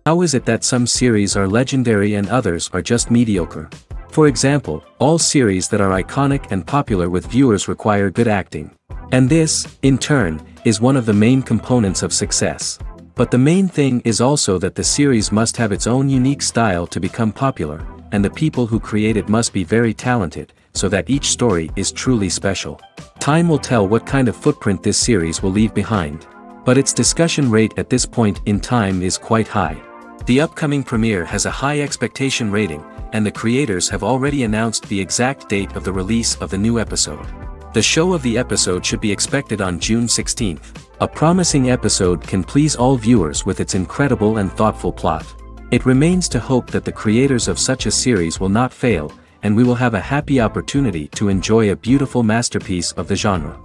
How is it that some series are legendary and others are just mediocre? For example, all series that are iconic and popular with viewers require good acting. And this, in turn, is one of the main components of success. But the main thing is also that the series must have its own unique style to become popular, and the people who create it must be very talented, so that each story is truly special. Time will tell what kind of footprint this series will leave behind. But its discussion rate at this point in time is quite high. The upcoming premiere has a high expectation rating, and the creators have already announced the exact date of the release of the new episode. The show of the episode should be expected on June 16th. A promising episode can please all viewers with its incredible and thoughtful plot. It remains to hope that the creators of such a series will not fail, and we will have a happy opportunity to enjoy a beautiful masterpiece of the genre.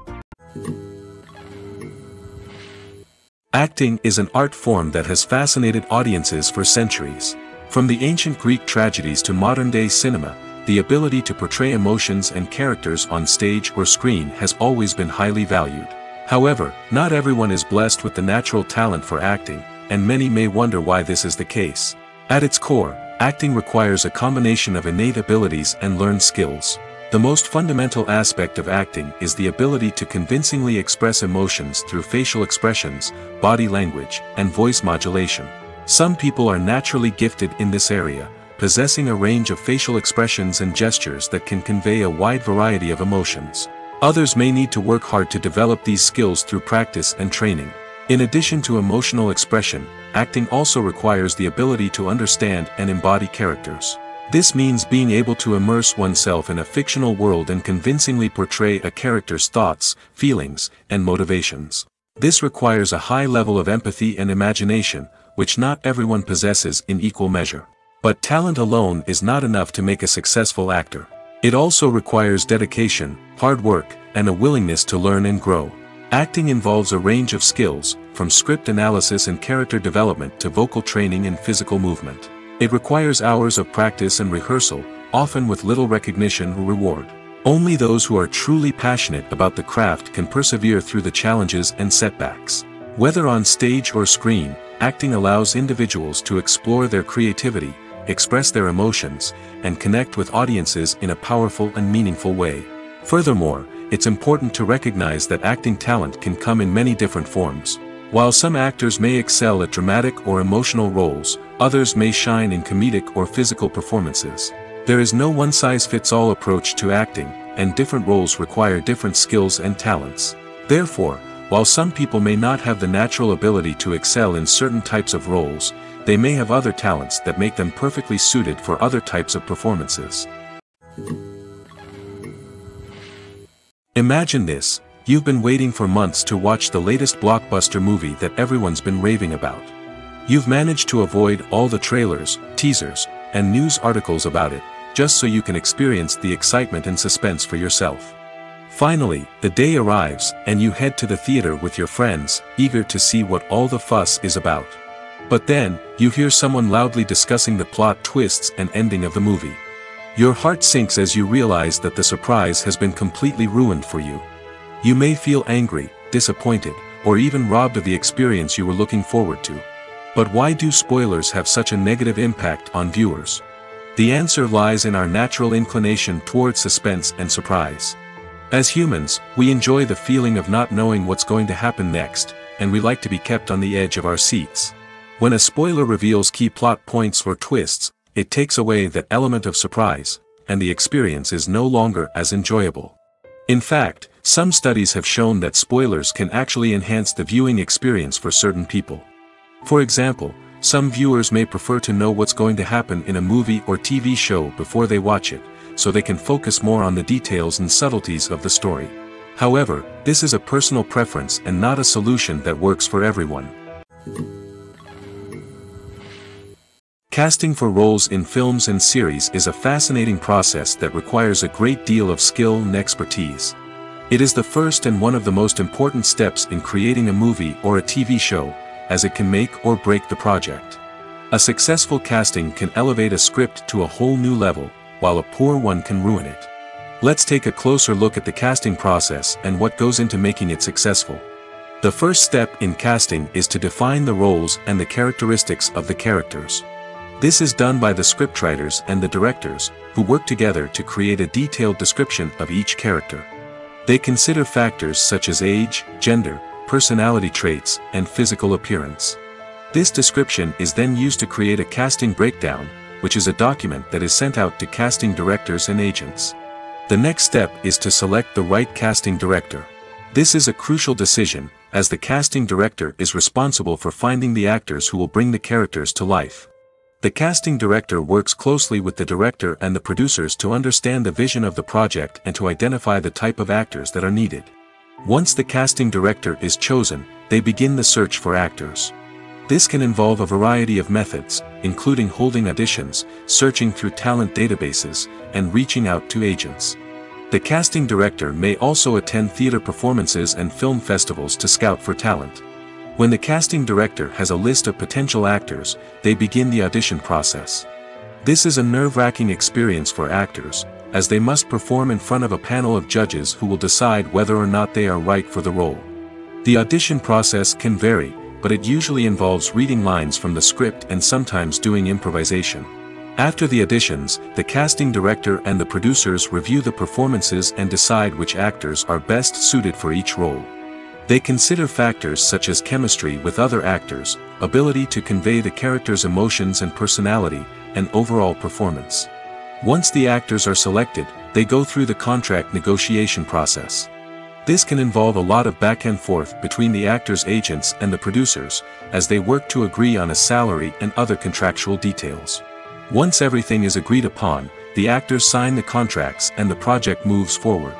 Acting is an art form that has fascinated audiences for centuries. From the ancient Greek tragedies to modern-day cinema, the ability to portray emotions and characters on stage or screen has always been highly valued. However, not everyone is blessed with the natural talent for acting, and many may wonder why this is the case. At its core, acting requires a combination of innate abilities and learned skills. The most fundamental aspect of acting is the ability to convincingly express emotions through facial expressions, body language, and voice modulation. Some people are naturally gifted in this area, possessing a range of facial expressions and gestures that can convey a wide variety of emotions. Others may need to work hard to develop these skills through practice and training. In addition to emotional expression, acting also requires the ability to understand and embody characters. This means being able to immerse oneself in a fictional world and convincingly portray a character's thoughts, feelings, and motivations. This requires a high level of empathy and imagination, which not everyone possesses in equal measure. But talent alone is not enough to make a successful actor. It also requires dedication, hard work, and a willingness to learn and grow. Acting involves a range of skills, from script analysis and character development to vocal training and physical movement. It requires hours of practice and rehearsal, often with little recognition or reward. Only those who are truly passionate about the craft can persevere through the challenges and setbacks. Whether on stage or screen, acting allows individuals to explore their creativity, express their emotions, and connect with audiences in a powerful and meaningful way. Furthermore, it's important to recognize that acting talent can come in many different forms. While some actors may excel at dramatic or emotional roles, others may shine in comedic or physical performances. There is no one-size-fits-all approach to acting, and different roles require different skills and talents. Therefore, while some people may not have the natural ability to excel in certain types of roles, they may have other talents that make them perfectly suited for other types of performances. Imagine this: you've been waiting for months to watch the latest blockbuster movie that everyone's been raving about. You've managed to avoid all the trailers, teasers, and news articles about it, just so you can experience the excitement and suspense for yourself. Finally, the day arrives, and you head to the theater with your friends, eager to see what all the fuss is about. But then, you hear someone loudly discussing the plot twists and ending of the movie. Your heart sinks as you realize that the surprise has been completely ruined for you. You may feel angry, disappointed, or even robbed of the experience you were looking forward to. But why do spoilers have such a negative impact on viewers? The answer lies in our natural inclination toward suspense and surprise. As humans, we enjoy the feeling of not knowing what's going to happen next, and we like to be kept on the edge of our seats. When a spoiler reveals key plot points or twists, it takes away that element of surprise, and the experience is no longer as enjoyable. In fact, some studies have shown that spoilers can actually enhance the viewing experience for certain people. For example, some viewers may prefer to know what's going to happen in a movie or TV show before they watch it, so they can focus more on the details and subtleties of the story. However, this is a personal preference and not a solution that works for everyone. Casting for roles in films and series is a fascinating process that requires a great deal of skill and expertise. It is the first and one of the most important steps in creating a movie or a TV show, as it can make or break the project. A successful casting can elevate a script to a whole new level, while a poor one can ruin it. Let's take a closer look at the casting process and what goes into making it successful. The first step in casting is to define the roles and the characteristics of the characters. This is done by the scriptwriters and the directors, who work together to create a detailed description of each character. They consider factors such as age, gender, personality traits, and physical appearance. This description is then used to create a casting breakdown, which is a document that is sent out to casting directors and agents. The next step is to select the right casting director. This is a crucial decision, as the casting director is responsible for finding the actors who will bring the characters to life. The casting director works closely with the director and the producers to understand the vision of the project and to identify the type of actors that are needed. Once the casting director is chosen, they begin the search for actors. This can involve a variety of methods, including holding auditions, searching through talent databases, and reaching out to agents. The casting director may also attend theater performances and film festivals to scout for talent. When the casting director has a list of potential actors, they begin the audition process. This is a nerve-wracking experience for actors, as they must perform in front of a panel of judges who will decide whether or not they are right for the role. The audition process can vary, but it usually involves reading lines from the script and sometimes doing improvisation. After the auditions, the casting director and the producers review the performances and decide which actors are best suited for each role. They consider factors such as chemistry with other actors, ability to convey the character's emotions and personality, and overall performance. Once the actors are selected, they go through the contract negotiation process. This can involve a lot of back and forth between the actors' agents and the producers, as they work to agree on a salary and other contractual details. Once everything is agreed upon, the actors sign the contracts and the project moves forward.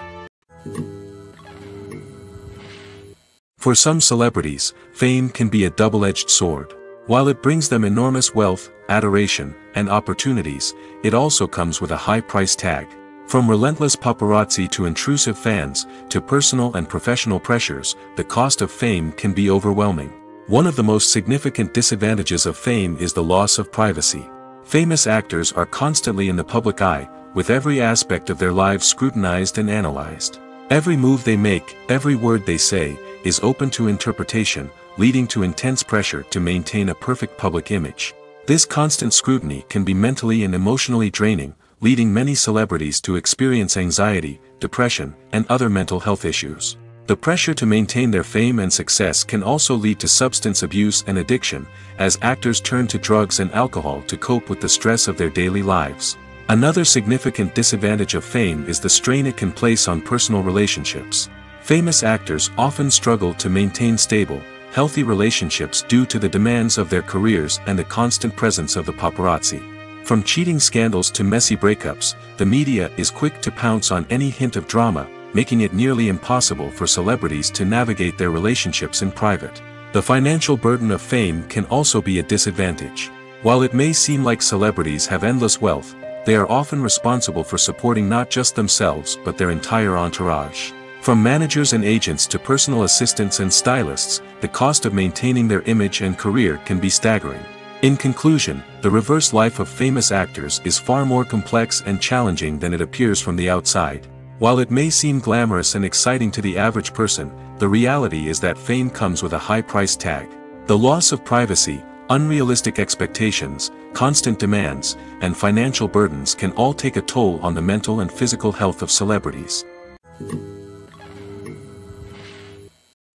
For some celebrities, fame can be a double-edged sword. While it brings them enormous wealth, adoration, and opportunities, it also comes with a high price tag. From relentless paparazzi to intrusive fans, to personal and professional pressures, the cost of fame can be overwhelming. One of the most significant disadvantages of fame is the loss of privacy. Famous actors are constantly in the public eye, with every aspect of their lives scrutinized and analyzed. Every move they make, every word they say, is open to interpretation, leading to intense pressure to maintain a perfect public image. This constant scrutiny can be mentally and emotionally draining, leading many celebrities to experience anxiety, depression, and other mental health issues. The pressure to maintain their fame and success can also lead to substance abuse and addiction, as actors turn to drugs and alcohol to cope with the stress of their daily lives. Another significant disadvantage of fame is the strain it can place on personal relationships. Famous actors often struggle to maintain stable, healthy relationships due to the demands of their careers and the constant presence of the paparazzi. From cheating scandals to messy breakups, the media is quick to pounce on any hint of drama, making it nearly impossible for celebrities to navigate their relationships in private. The financial burden of fame can also be a disadvantage. While it may seem like celebrities have endless wealth, they are often responsible for supporting not just themselves but their entire entourage. From managers and agents to personal assistants and stylists, the cost of maintaining their image and career can be staggering. In conclusion, the reverse life of famous actors is far more complex and challenging than it appears from the outside. While it may seem glamorous and exciting to the average person, the reality is that fame comes with a high price tag. The loss of privacy, unrealistic expectations, constant demands, and financial burdens can all take a toll on the mental and physical health of celebrities.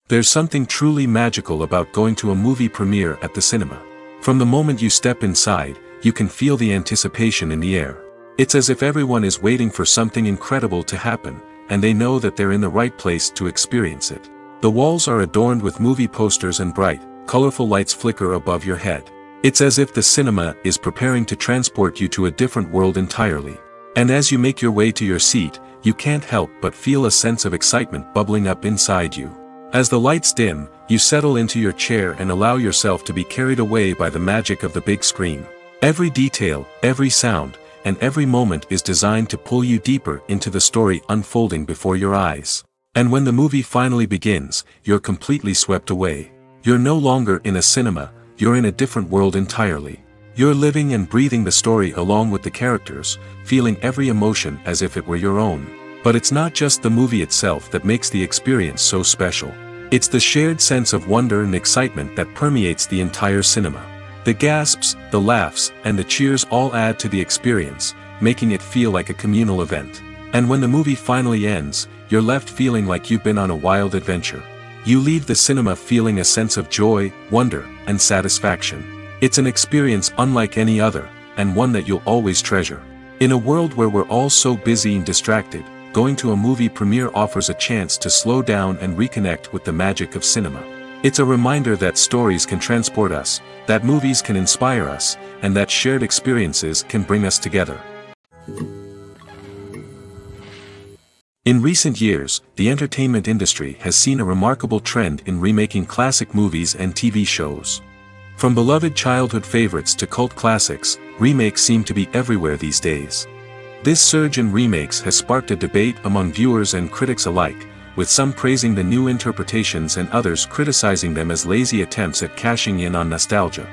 There's something truly magical about going to a movie premiere at the cinema. From the moment you step inside, you can feel the anticipation in the air. It's as if everyone is waiting for something incredible to happen, and they know that they're in the right place to experience it. The walls are adorned with movie posters and bright, colorful lights flicker above your head. It's as if the cinema is preparing to transport you to a different world entirely. And as you make your way to your seat, you can't help but feel a sense of excitement bubbling up inside you. As the lights dim, you settle into your chair and allow yourself to be carried away by the magic of the big screen. Every detail, every sound, and every moment is designed to pull you deeper into the story unfolding before your eyes. And when the movie finally begins, you're completely swept away. You're no longer in a cinema, you're in a different world entirely. You're living and breathing the story along with the characters, feeling every emotion as if it were your own. But it's not just the movie itself that makes the experience so special. It's the shared sense of wonder and excitement that permeates the entire cinema. The gasps, the laughs, and the cheers all add to the experience, making it feel like a communal event. And when the movie finally ends, you're left feeling like you've been on a wild adventure. You leave the cinema feeling a sense of joy, wonder, and satisfaction. It's an experience unlike any other, and one that you'll always treasure. In a world where we're all so busy and distracted, going to a movie premiere offers a chance to slow down and reconnect with the magic of cinema. It's a reminder that stories can transport us, that movies can inspire us, and that shared experiences can bring us together. In recent years, the entertainment industry has seen a remarkable trend in remaking classic movies and TV shows. From beloved childhood favorites to cult classics, remakes seem to be everywhere these days. This surge in remakes has sparked a debate among viewers and critics alike, with some praising the new interpretations and others criticizing them as lazy attempts at cashing in on nostalgia.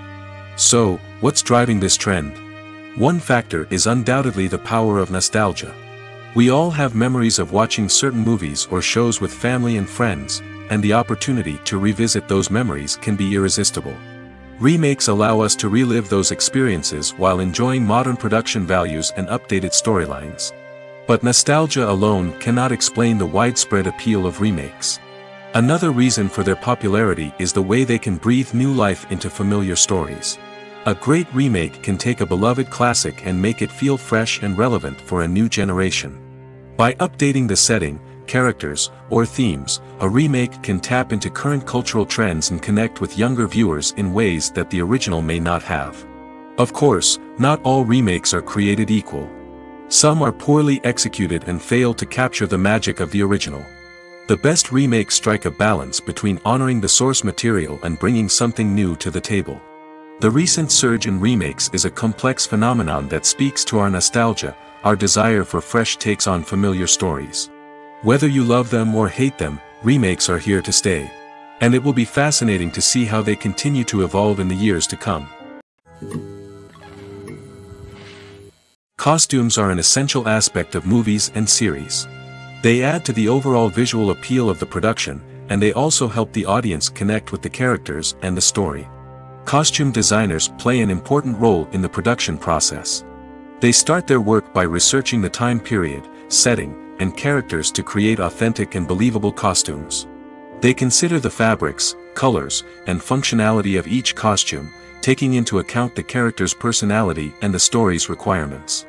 So, what's driving this trend? One factor is undoubtedly the power of nostalgia. We all have memories of watching certain movies or shows with family and friends, and the opportunity to revisit those memories can be irresistible. Remakes allow us to relive those experiences while enjoying modern production values and updated storylines. But nostalgia alone cannot explain the widespread appeal of remakes. Another reason for their popularity is the way they can breathe new life into familiar stories. A great remake can take a beloved classic and make it feel fresh and relevant for a new generation. By updating the setting, characters, or themes, a remake can tap into current cultural trends and connect with younger viewers in ways that the original may not have. Of course, not all remakes are created equal. Some are poorly executed and fail to capture the magic of the original. The best remakes strike a balance between honoring the source material and bringing something new to the table. The recent surge in remakes is a complex phenomenon that speaks to our nostalgia, our desire for fresh takes on familiar stories. Whether you love them or hate them, remakes are here to stay. And it will be fascinating to see how they continue to evolve in the years to come. Costumes are an essential aspect of movies and series. They add to the overall visual appeal of the production, and they also help the audience connect with the characters and the story. Costume designers play an important role in the production process. They start their work by researching the time period, setting, and characters to create authentic and believable costumes. They consider the fabrics, colors, and functionality of each costume, taking into account the character's personality and the story's requirements.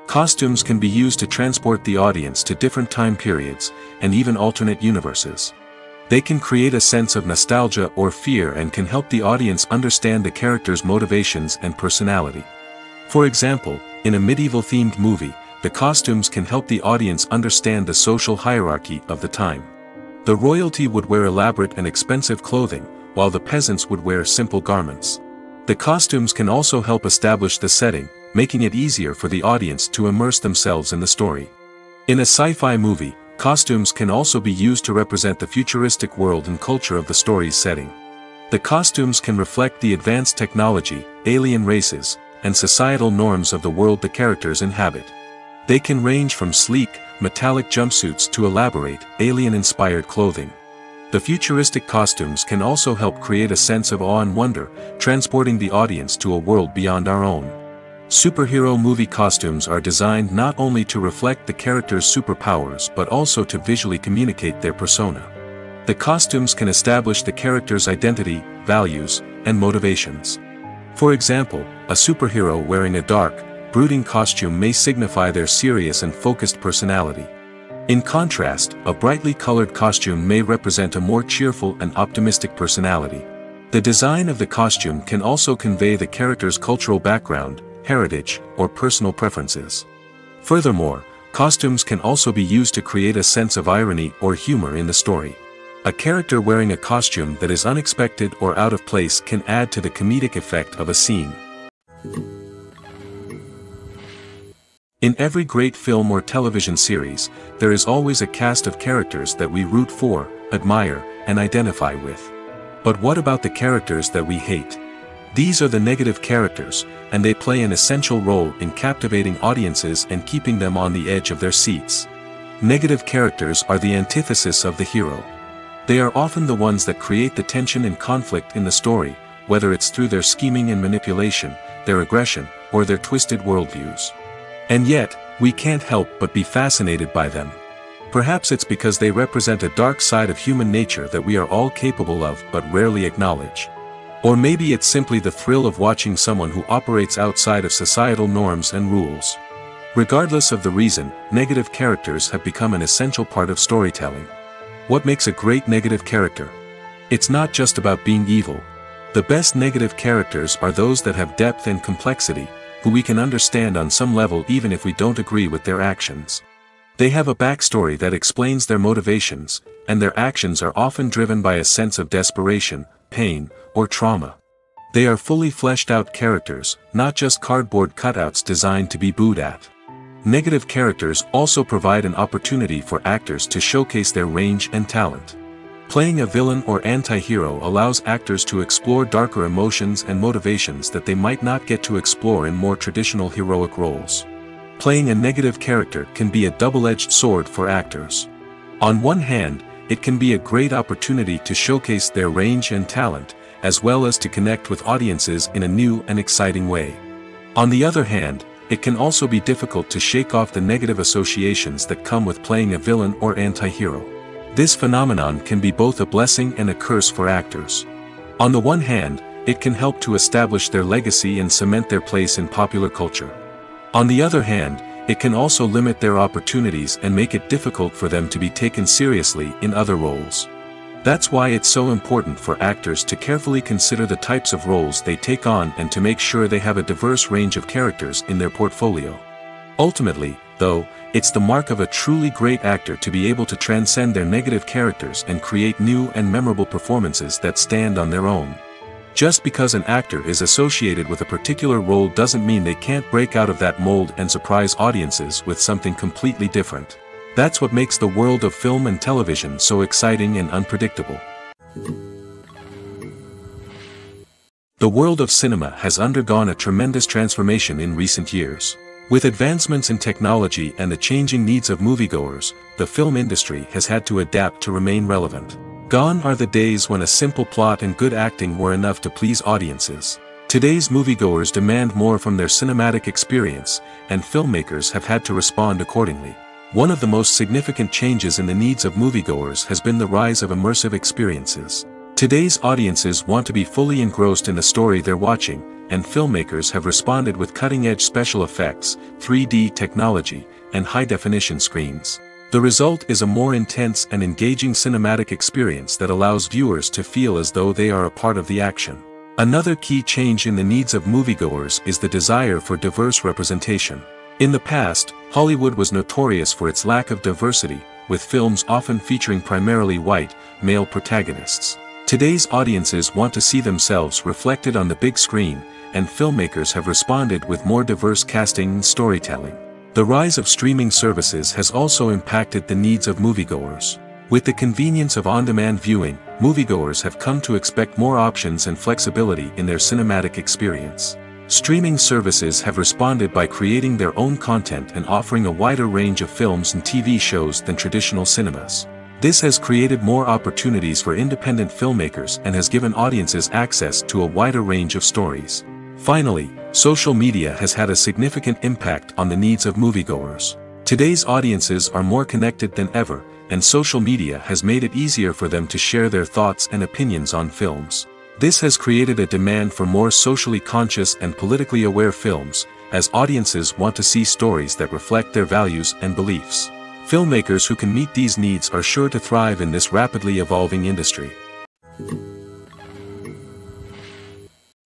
Costumes can be used to transport the audience to different time periods, and even alternate universes. They can create a sense of nostalgia or fear and can help the audience understand the character's motivations and personality. For example, in a medieval-themed movie, the costumes can help the audience understand the social hierarchy of the time. The royalty would wear elaborate and expensive clothing, while the peasants would wear simple garments. The costumes can also help establish the setting, making it easier for the audience to immerse themselves in the story. In a sci-fi movie, costumes can also be used to represent the futuristic world and culture of the story's setting. The costumes can reflect the advanced technology, alien races, and societal norms of the world the characters inhabit. They can range from sleek, metallic jumpsuits to elaborate, alien-inspired clothing. The futuristic costumes can also help create a sense of awe and wonder, transporting the audience to a world beyond our own. Superhero movie costumes are designed not only to reflect the character's superpowers but also to visually communicate their persona. The costumes can establish the character's identity, values, and motivations. For example, a superhero wearing a dark, brooding costume may signify their serious and focused personality. In contrast, a brightly colored costume may represent a more cheerful and optimistic personality. The design of the costume can also convey the character's cultural background, heritage, or personal preferences. Furthermore, costumes can also be used to create a sense of irony or humor in the story. A character wearing a costume that is unexpected or out of place can add to the comedic effect of a scene. In every great film or television series, there is always a cast of characters that we root for, admire, and identify with. But what about the characters that we hate? These are the negative characters, and they play an essential role in captivating audiences and keeping them on the edge of their seats. Negative characters are the antithesis of the hero. They are often the ones that create the tension and conflict in the story, whether it's through their scheming and manipulation, their aggression, or their twisted worldviews. And yet, we can't help but be fascinated by them. Perhaps it's because they represent a dark side of human nature that we are all capable of but rarely acknowledge. Or maybe it's simply the thrill of watching someone who operates outside of societal norms and rules. Regardless of the reason, negative characters have become an essential part of storytelling. What makes a great negative character? It's not just about being evil. The best negative characters are those that have depth and complexity, who we can understand on some level even if we don't agree with their actions. They have a backstory that explains their motivations, and their actions are often driven by a sense of desperation, pain, or trauma. They are fully fleshed out characters, not just cardboard cutouts designed to be booed at. Negative characters also provide an opportunity for actors to showcase their range and talent. Playing a villain or anti-hero allows actors to explore darker emotions and motivations that they might not get to explore in more traditional heroic roles. Playing a negative character can be a double-edged sword for actors. On one hand, it can be a great opportunity to showcase their range and talent, as well as to connect with audiences in a new and exciting way. On the other hand, it can also be difficult to shake off the negative associations that come with playing a villain or anti-hero. This phenomenon can be both a blessing and a curse for actors. On the one hand, it can help to establish their legacy and cement their place in popular culture. On the other hand, it can also limit their opportunities and make it difficult for them to be taken seriously in other roles. That's why it's so important for actors to carefully consider the types of roles they take on and to make sure they have a diverse range of characters in their portfolio. Ultimately, though, it's the mark of a truly great actor to be able to transcend their negative characters and create new and memorable performances that stand on their own. Just because an actor is associated with a particular role doesn't mean they can't break out of that mold and surprise audiences with something completely different. That's what makes the world of film and television so exciting and unpredictable. The world of cinema has undergone a tremendous transformation in recent years. With advancements in technology and the changing needs of moviegoers, the film industry has had to adapt to remain relevant. Gone are the days when a simple plot and good acting were enough to please audiences. Today's moviegoers demand more from their cinematic experience, and filmmakers have had to respond accordingly. One of the most significant changes in the needs of moviegoers has been the rise of immersive experiences. Today's audiences want to be fully engrossed in the story they're watching, and filmmakers have responded with cutting-edge special effects, 3D technology, and high-definition screens. The result is a more intense and engaging cinematic experience that allows viewers to feel as though they are a part of the action. Another key change in the needs of moviegoers is the desire for diverse representation. In the past, Hollywood was notorious for its lack of diversity, with films often featuring primarily white, male protagonists. Today's audiences want to see themselves reflected on the big screen, and filmmakers have responded with more diverse casting and storytelling. The rise of streaming services has also impacted the needs of moviegoers. With the convenience of on-demand viewing, moviegoers have come to expect more options and flexibility in their cinematic experience. Streaming services have responded by creating their own content and offering a wider range of films and TV shows than traditional cinemas. This has created more opportunities for independent filmmakers and has given audiences access to a wider range of stories. Finally, social media has had a significant impact on the needs of moviegoers. Today's audiences are more connected than ever, and social media has made it easier for them to share their thoughts and opinions on films. This has created a demand for more socially conscious and politically aware films, as audiences want to see stories that reflect their values and beliefs. Filmmakers who can meet these needs are sure to thrive in this rapidly evolving industry.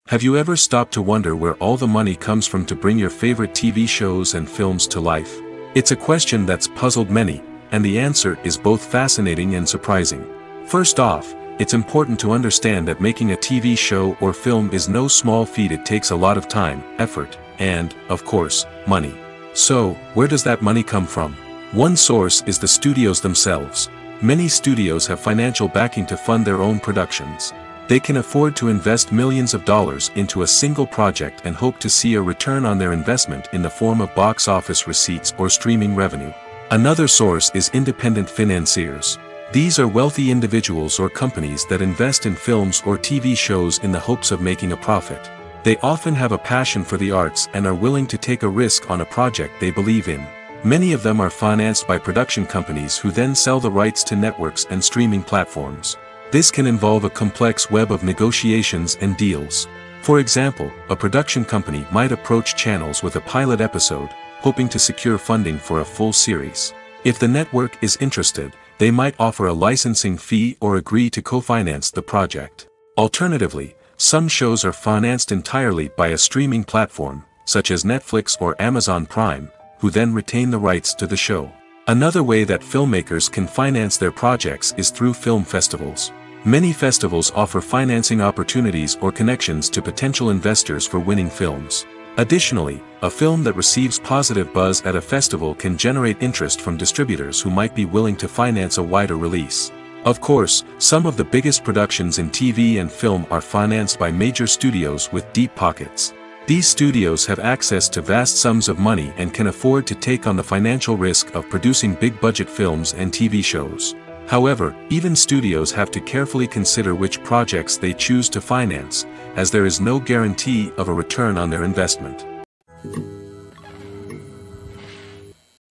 Have you ever stopped to wonder where all the money comes from to bring your favorite TV shows and films to life? It's a question that's puzzled many, and the answer is both fascinating and surprising. First off, it's important to understand that making a TV show or film is no small feat. It takes a lot of time, effort, and, of course, money. So, where does that money come from? One source is the studios themselves. Many studios have financial backing to fund their own productions. They can afford to invest millions of dollars into a single project and hope to see a return on their investment in the form of box office receipts or streaming revenue. Another source is independent financiers. These are wealthy individuals or companies that invest in films or TV shows in the hopes of making a profit. They often have a passion for the arts and are willing to take a risk on a project they believe in. Many of them are financed by production companies who then sell the rights to networks and streaming platforms. This can involve a complex web of negotiations and deals. For example, a production company might approach channels with a pilot episode, hoping to secure funding for a full series. If the network is interested, they might offer a licensing fee or agree to co-finance the project. Alternatively, some shows are financed entirely by a streaming platform, such as Netflix or Amazon Prime, who then retain the rights to the show. Another way that filmmakers can finance their projects is through film festivals. Many festivals offer financing opportunities or connections to potential investors for winning films. Additionally, a film that receives positive buzz at a festival can generate interest from distributors who might be willing to finance a wider release. Of course, some of the biggest productions in TV and film are financed by major studios with deep pockets. These studios have access to vast sums of money and can afford to take on the financial risk of producing big-budget films and TV shows. However, even studios have to carefully consider which projects they choose to finance, as there is no guarantee of a return on their investment.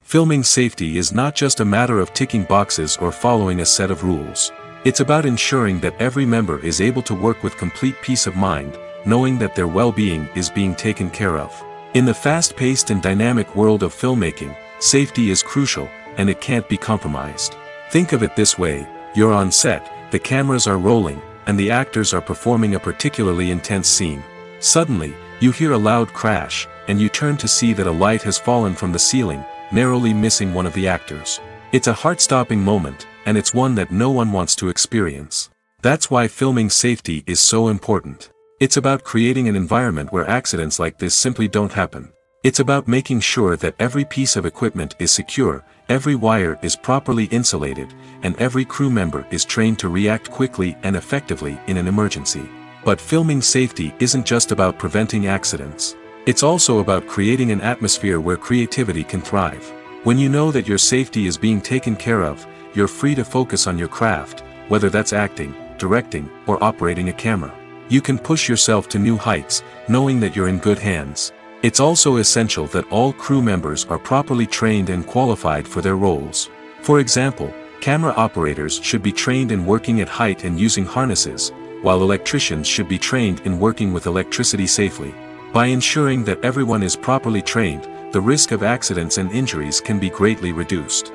Filming safety is not just a matter of ticking boxes or following a set of rules. It's about ensuring that every member is able to work with complete peace of mind, knowing that their well-being is being taken care of. In the fast-paced and dynamic world of filmmaking, safety is crucial, and it can't be compromised. Think of it this way: you're on set, the cameras are rolling, and the actors are performing a particularly intense scene. Suddenly, you hear a loud crash, and you turn to see that a light has fallen from the ceiling, narrowly missing one of the actors. It's a heart-stopping moment, and it's one that no one wants to experience. That's why filming safety is so important. It's about creating an environment where accidents like this simply don't happen. It's about making sure that every piece of equipment is secure, every wire is properly insulated, and every crew member is trained to react quickly and effectively in an emergency. But filming safety isn't just about preventing accidents. It's also about creating an atmosphere where creativity can thrive. When you know that your safety is being taken care of, you're free to focus on your craft, whether that's acting, directing, or operating a camera. You can push yourself to new heights, knowing that you're in good hands. It's also essential that all crew members are properly trained and qualified for their roles. For example, camera operators should be trained in working at height and using harnesses, while electricians should be trained in working with electricity safely. By ensuring that everyone is properly trained, the risk of accidents and injuries can be greatly reduced.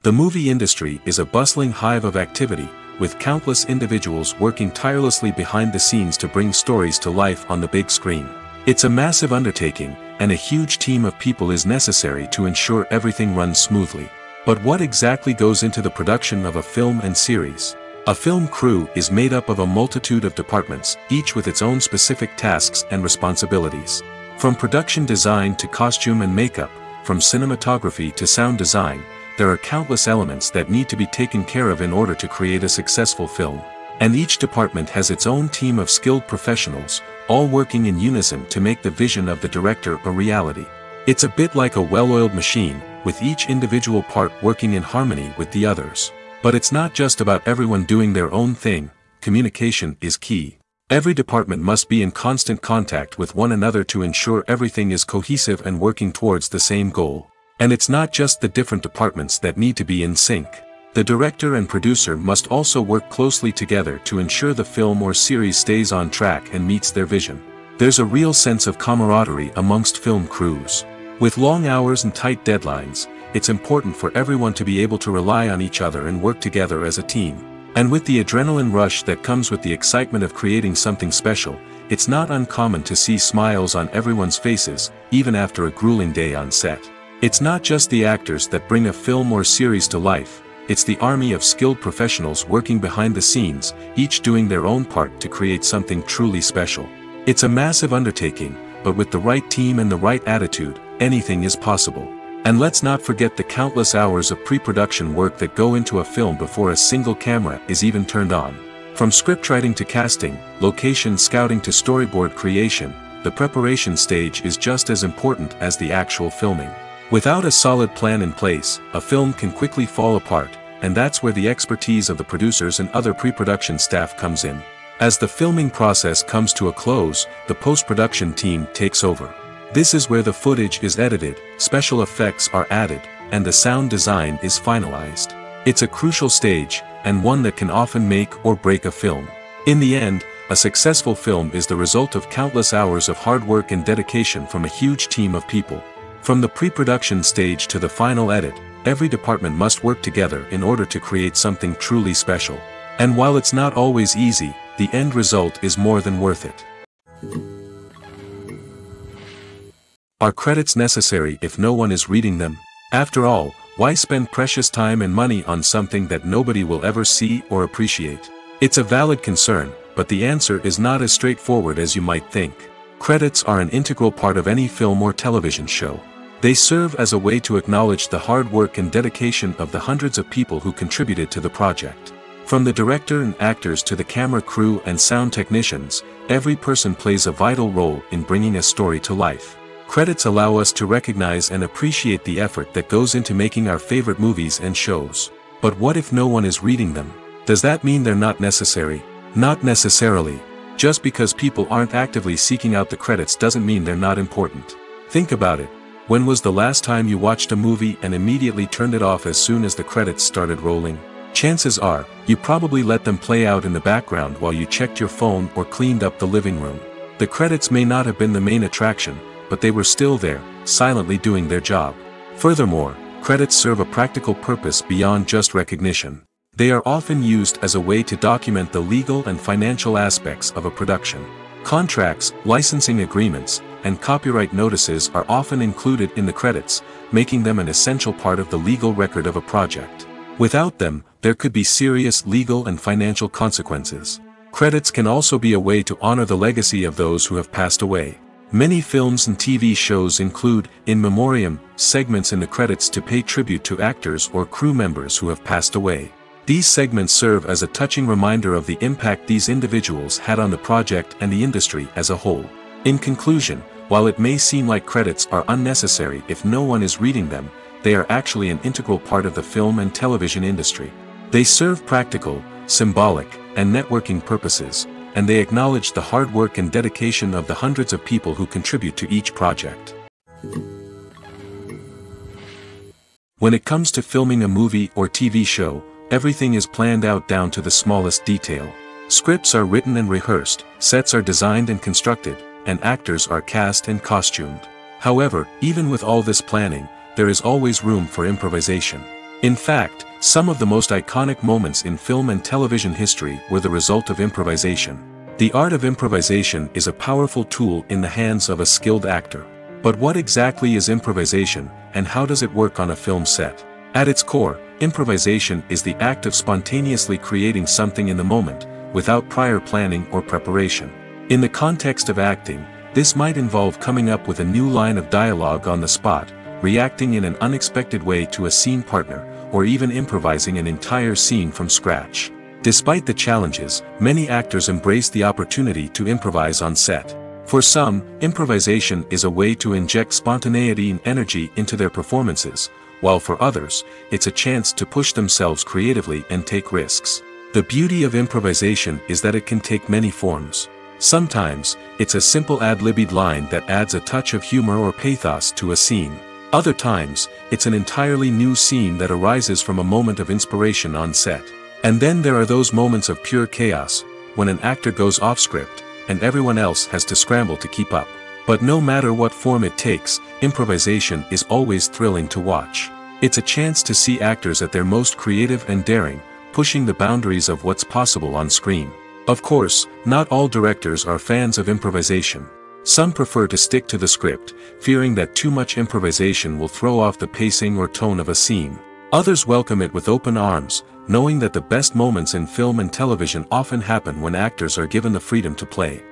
The movie industry is a bustling hive of activity, with countless individuals working tirelessly behind the scenes to bring stories to life on the big screen. It's a massive undertaking, and a huge team of people is necessary to ensure everything runs smoothly. But what exactly goes into the production of a film and series? A film crew is made up of a multitude of departments, each with its own specific tasks and responsibilities. From production design to costume and makeup, from cinematography to sound design, there are countless elements that need to be taken care of in order to create a successful film. And each department has its own team of skilled professionals, all working in unison to make the vision of the director a reality. It's a bit like a well-oiled machine, with each individual part working in harmony with the others. But it's not just about everyone doing their own thing. Communication is key. Every department must be in constant contact with one another to ensure everything is cohesive and working towards the same goal. And it's not just the different departments that need to be in sync. The director and producer must also work closely together to ensure the film or series stays on track and meets their vision. There's a real sense of camaraderie amongst film crews. With long hours and tight deadlines, it's important for everyone to be able to rely on each other and work together as a team. And with the adrenaline rush that comes with the excitement of creating something special, it's not uncommon to see smiles on everyone's faces, even after a grueling day on set. It's not just the actors that bring a film or series to life, it's the army of skilled professionals working behind the scenes, each doing their own part to create something truly special. It's a massive undertaking, but with the right team and the right attitude, anything is possible. And let's not forget the countless hours of pre-production work that go into a film before a single camera is even turned on. From scriptwriting to casting, location scouting to storyboard creation, the preparation stage is just as important as the actual filming. Without a solid plan in place, a film can quickly fall apart, and that's where the expertise of the producers and other pre-production staff comes in. As the filming process comes to a close, the post-production team takes over. This is where the footage is edited, special effects are added, and the sound design is finalized. It's a crucial stage, and one that can often make or break a film. In the end, a successful film is the result of countless hours of hard work and dedication from a huge team of people. From the pre-production stage to the final edit, every department must work together in order to create something truly special. And while it's not always easy, the end result is more than worth it. Are credits necessary if no one is reading them? After all, why spend precious time and money on something that nobody will ever see or appreciate? It's a valid concern, but the answer is not as straightforward as you might think. Credits are an integral part of any film or television show. They serve as a way to acknowledge the hard work and dedication of the hundreds of people who contributed to the project. From the director and actors to the camera crew and sound technicians, every person plays a vital role in bringing a story to life. Credits allow us to recognize and appreciate the effort that goes into making our favorite movies and shows. But what if no one is reading them? Does that mean they're not necessary? Not necessarily. Just because people aren't actively seeking out the credits doesn't mean they're not important. Think about it. When was the last time you watched a movie and immediately turned it off as soon as the credits started rolling? Chances are, you probably let them play out in the background while you checked your phone or cleaned up the living room. The credits may not have been the main attraction, but they were still there, silently doing their job. Furthermore, credits serve a practical purpose beyond just recognition. They are often used as a way to document the legal and financial aspects of a production. Contracts, licensing agreements, and copyright notices are often included in the credits, making them an essential part of the legal record of a project. Without them, there could be serious legal and financial consequences. Credits can also be a way to honor the legacy of those who have passed away. Many films and TV shows include, in memoriam, segments in the credits to pay tribute to actors or crew members who have passed away. These segments serve as a touching reminder of the impact these individuals had on the project and the industry as a whole. In conclusion, while it may seem like credits are unnecessary if no one is reading them, they are actually an integral part of the film and television industry. They serve practical, symbolic, and networking purposes, and they acknowledge the hard work and dedication of the hundreds of people who contribute to each project. When it comes to filming a movie or TV show, everything is planned out down to the smallest detail. Scripts are written and rehearsed, sets are designed and constructed, and actors are cast and costumed. However, even with all this planning, there is always room for improvisation. In fact, some of the most iconic moments in film and television history were the result of improvisation. The art of improvisation is a powerful tool in the hands of a skilled actor. But what exactly is improvisation, and how does it work on a film set? At its core, improvisation is the act of spontaneously creating something in the moment, without prior planning or preparation. In the context of acting, this might involve coming up with a new line of dialogue on the spot, reacting in an unexpected way to a scene partner, or even improvising an entire scene from scratch. Despite the challenges, many actors embrace the opportunity to improvise on set. For some, improvisation is a way to inject spontaneity and energy into their performances, while for others, it's a chance to push themselves creatively and take risks. The beauty of improvisation is that it can take many forms. Sometimes, it's a simple ad-libbed line that adds a touch of humor or pathos to a scene. Other times, it's an entirely new scene that arises from a moment of inspiration on set. And then there are those moments of pure chaos, when an actor goes off script, and everyone else has to scramble to keep up. But no matter what form it takes, improvisation is always thrilling to watch. It's a chance to see actors at their most creative and daring, pushing the boundaries of what's possible on screen. Of course, not all directors are fans of improvisation. Some prefer to stick to the script, fearing that too much improvisation will throw off the pacing or tone of a scene. Others welcome it with open arms, knowing that the best moments in film and television often happen when actors are given the freedom to play.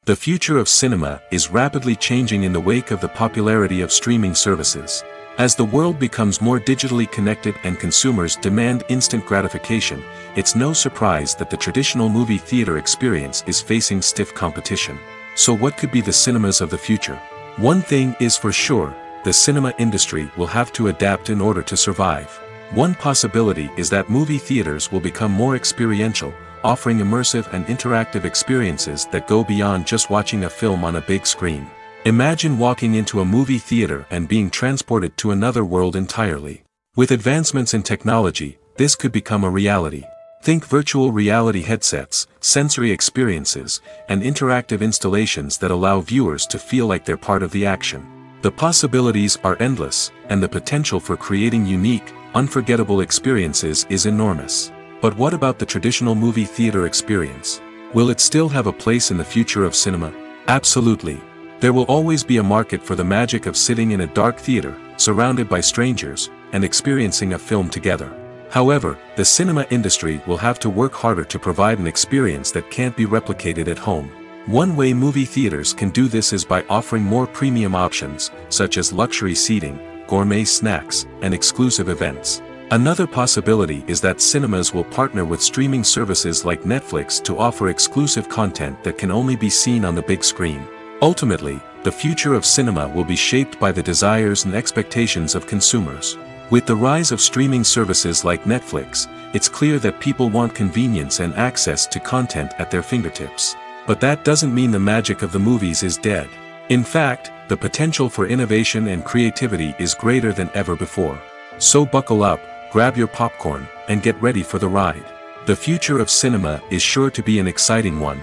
The future of cinema is rapidly changing in the wake of the popularity of streaming services. As the world becomes more digitally connected and consumers demand instant gratification, it's no surprise that the traditional movie theater experience is facing stiff competition. So what could be the cinemas of the future? One thing is for sure, the cinema industry will have to adapt in order to survive. One possibility is that movie theaters will become more experiential, offering immersive and interactive experiences that go beyond just watching a film on a big screen. Imagine walking into a movie theater and being transported to another world entirely. With advancements in technology, this could become a reality. Think virtual reality headsets, sensory experiences, and interactive installations that allow viewers to feel like they're part of the action. The possibilities are endless, and the potential for creating unique, unforgettable experiences is enormous. But what about the traditional movie theater experience? Will it still have a place in the future of cinema? Absolutely. There will always be a market for the magic of sitting in a dark theater, surrounded by strangers, and experiencing a film together. However, the cinema industry will have to work harder to provide an experience that can't be replicated at home. One way movie theaters can do this is by offering more premium options, such as luxury seating, gourmet snacks, and exclusive events. Another possibility is that cinemas will partner with streaming services like Netflix to offer exclusive content that can only be seen on the big screen. Ultimately, the future of cinema will be shaped by the desires and expectations of consumers. With the rise of streaming services like Netflix, it's clear that people want convenience and access to content at their fingertips. But that doesn't mean the magic of the movies is dead. In fact, the potential for innovation and creativity is greater than ever before. So buckle up, grab your popcorn, and get ready for the ride. The future of cinema is sure to be an exciting one.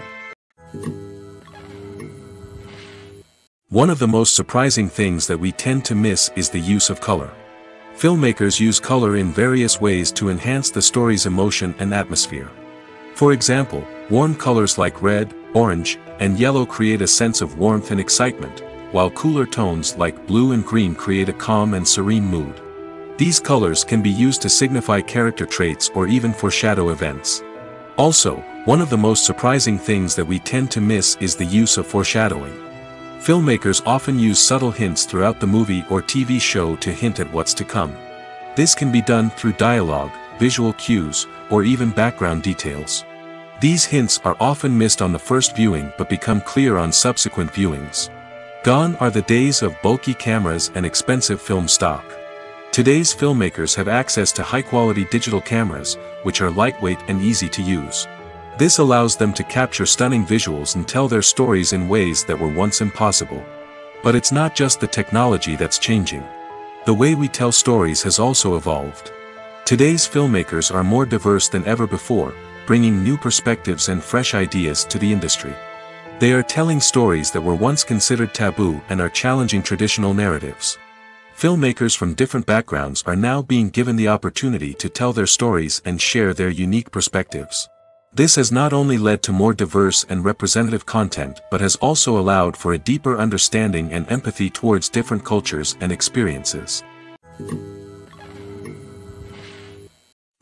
One of the most surprising things that we tend to miss is the use of color. Filmmakers use color in various ways to enhance the story's emotion and atmosphere. For example, warm colors like red, orange, and yellow create a sense of warmth and excitement, while cooler tones like blue and green create a calm and serene mood. These colors can be used to signify character traits or even foreshadow events. Also, one of the most surprising things that we tend to miss is the use of foreshadowing. Filmmakers often use subtle hints throughout the movie or TV show to hint at what's to come. This can be done through dialogue, visual cues, or even background details. These hints are often missed on the first viewing but become clear on subsequent viewings. Gone are the days of bulky cameras and expensive film stock. Today's filmmakers have access to high-quality digital cameras, which are lightweight and easy to use. This allows them to capture stunning visuals and tell their stories in ways that were once impossible. But it's not just the technology that's changing. The way we tell stories has also evolved. Today's filmmakers are more diverse than ever before, bringing new perspectives and fresh ideas to the industry. They are telling stories that were once considered taboo and are challenging traditional narratives. Filmmakers from different backgrounds are now being given the opportunity to tell their stories and share their unique perspectives. This has not only led to more diverse and representative content but has also allowed for a deeper understanding and empathy towards different cultures and experiences.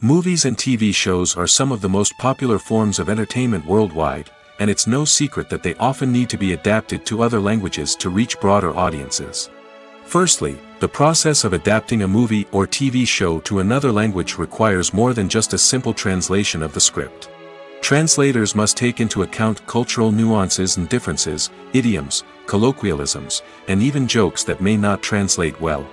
Movies and TV shows are some of the most popular forms of entertainment worldwide, and it's no secret that they often need to be adapted to other languages to reach broader audiences. Firstly, the process of adapting a movie or TV show to another language requires more than just a simple translation of the script. Translators must take into account cultural nuances and differences, idioms, colloquialisms, and even jokes that may not translate well.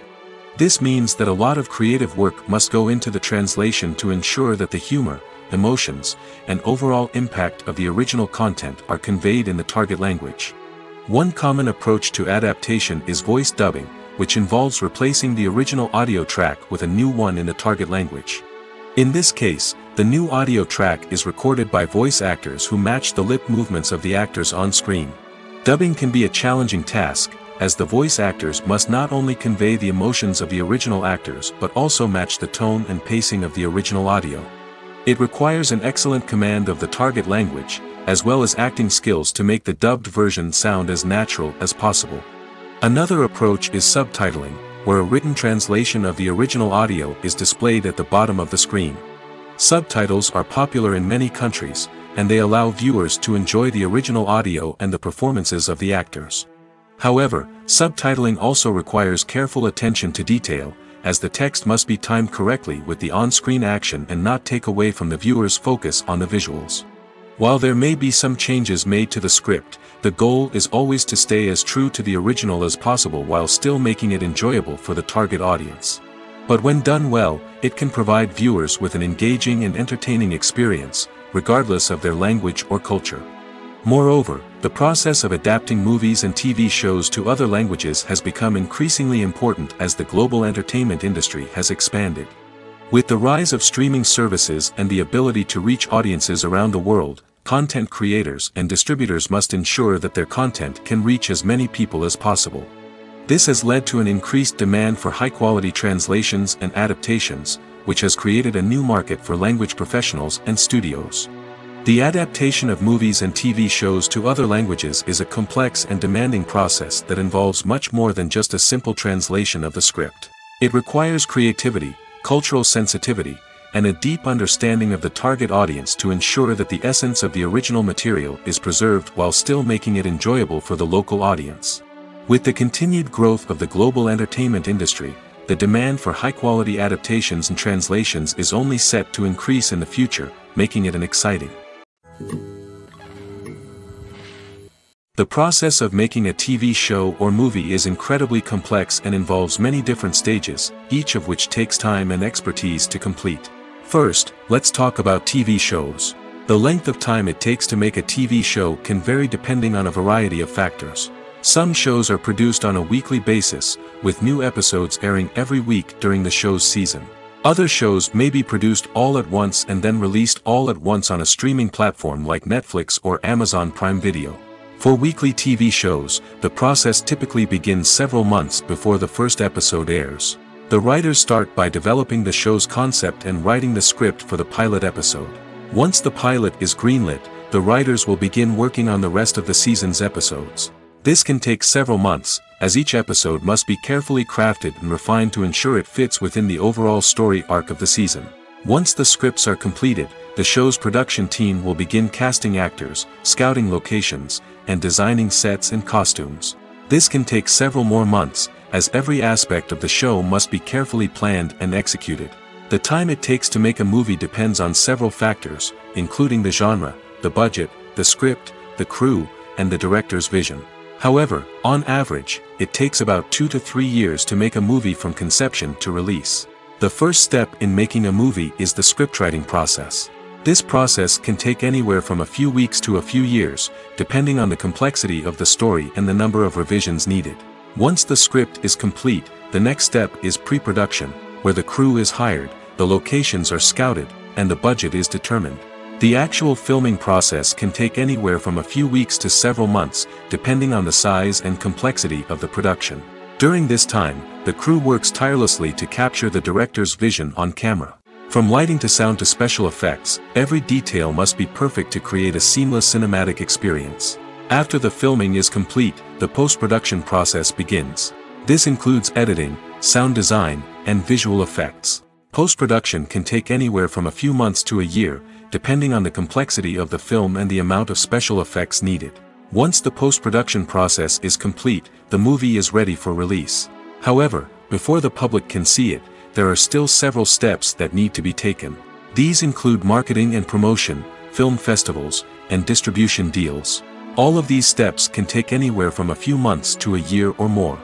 This means that a lot of creative work must go into the translation to ensure that the humor, emotions, and overall impact of the original content are conveyed in the target language. One common approach to adaptation is voice dubbing, which involves replacing the original audio track with a new one in the target language. In this case, the new audio track is recorded by voice actors who match the lip movements of the actors on screen. Dubbing can be a challenging task, as the voice actors must not only convey the emotions of the original actors but also match the tone and pacing of the original audio. It requires an excellent command of the target language, as well as acting skills to make the dubbed version sound as natural as possible. Another approach is subtitling, where a written translation of the original audio is displayed at the bottom of the screen. Subtitles are popular in many countries, and they allow viewers to enjoy the original audio and the performances of the actors. However, subtitling also requires careful attention to detail, as the text must be timed correctly with the on-screen action and not take away from the viewer's focus on the visuals. While there may be some changes made to the script, the goal is always to stay as true to the original as possible while still making it enjoyable for the target audience. But when done well, it can provide viewers with an engaging and entertaining experience, regardless of their language or culture. Moreover, the process of adapting movies and TV shows to other languages has become increasingly important as the global entertainment industry has expanded. With the rise of streaming services and the ability to reach audiences around the world, content creators and distributors must ensure that their content can reach as many people as possible. This has led to an increased demand for high-quality translations and adaptations, which has created a new market for language professionals and studios. The adaptation of movies and TV shows to other languages is a complex and demanding process that involves much more than just a simple translation of the script. It requires creativity, cultural sensitivity, and a deep understanding of the target audience to ensure that the essence of the original material is preserved while still making it enjoyable for the local audience. With the continued growth of the global entertainment industry, the demand for high-quality adaptations and translations is only set to increase in the future, making it exciting. The process of making a TV show or movie is incredibly complex and involves many different stages, each of which takes time and expertise to complete. First, let's talk about TV shows. The length of time it takes to make a TV show can vary depending on a variety of factors. Some shows are produced on a weekly basis, with new episodes airing every week during the show's season. Other shows may be produced all at once and then released all at once on a streaming platform like Netflix or Amazon Prime Video. For weekly TV shows, the process typically begins several months before the first episode airs. The writers start by developing the show's concept and writing the script for the pilot episode. Once the pilot is greenlit, the writers will begin working on the rest of the season's episodes. This can take several months, as each episode must be carefully crafted and refined to ensure it fits within the overall story arc of the season. Once the scripts are completed, the show's production team will begin casting actors, scouting locations, and designing sets and costumes. This can take several more months, as every aspect of the show must be carefully planned and executed. The time it takes to make a movie depends on several factors, including the genre, the budget, the script, the crew, and the director's vision. However, on average, it takes about 2 to 3 years to make a movie from conception to release. The first step in making a movie is the scriptwriting process. This process can take anywhere from a few weeks to a few years, depending on the complexity of the story and the number of revisions needed. Once the script is complete, the next step is pre-production, where the crew is hired, the locations are scouted, and the budget is determined. The actual filming process can take anywhere from a few weeks to several months, depending on the size and complexity of the production. During this time, the crew works tirelessly to capture the director's vision on camera. From lighting to sound to special effects, every detail must be perfect to create a seamless cinematic experience. After the filming is complete, the post-production process begins. This includes editing, sound design, and visual effects. Post-production can take anywhere from a few months to a year, depending on the complexity of the film and the amount of special effects needed. Once the post-production process is complete, the movie is ready for release. However, before the public can see it, there are still several steps that need to be taken. These include marketing and promotion, film festivals, and distribution deals. All of these steps can take anywhere from a few months to a year or more.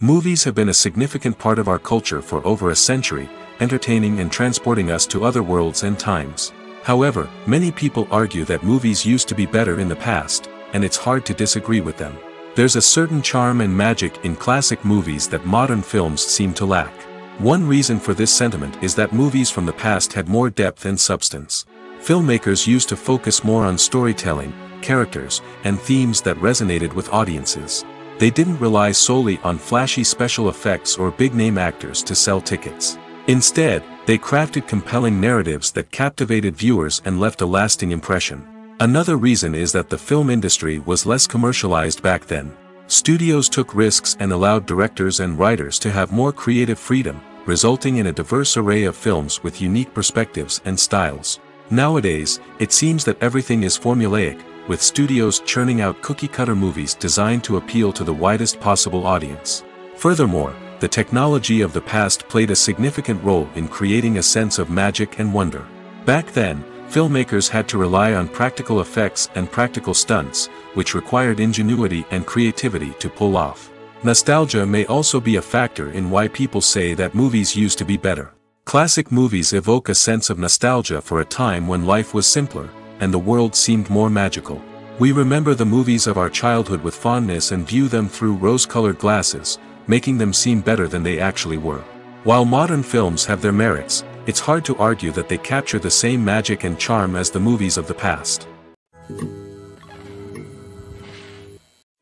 Movies have been a significant part of our culture for over a century, entertaining and transporting us to other worlds and times. However, many people argue that movies used to be better in the past, and it's hard to disagree with them. There's a certain charm and magic in classic movies that modern films seem to lack. One reason for this sentiment is that movies from the past had more depth and substance. Filmmakers used to focus more on storytelling, characters, and themes that resonated with audiences. They didn't rely solely on flashy special effects or big-name actors to sell tickets. Instead, they crafted compelling narratives that captivated viewers and left a lasting impression. Another reason is that the film industry was less commercialized back then. Studios took risks and allowed directors and writers to have more creative freedom, resulting in a diverse array of films with unique perspectives and styles. Nowadays, it seems that everything is formulaic, with studios churning out cookie-cutter movies designed to appeal to the widest possible audience. Furthermore, the technology of the past played a significant role in creating a sense of magic and wonder. Back then, filmmakers had to rely on practical effects and practical stunts, which required ingenuity and creativity to pull off. Nostalgia may also be a factor in why people say that movies used to be better. Classic movies evoke a sense of nostalgia for a time when life was simpler, and the world seemed more magical. We remember the movies of our childhood with fondness and view them through rose-colored glasses, making them seem better than they actually were. While modern films have their merits, it's hard to argue that they capture the same magic and charm as the movies of the past.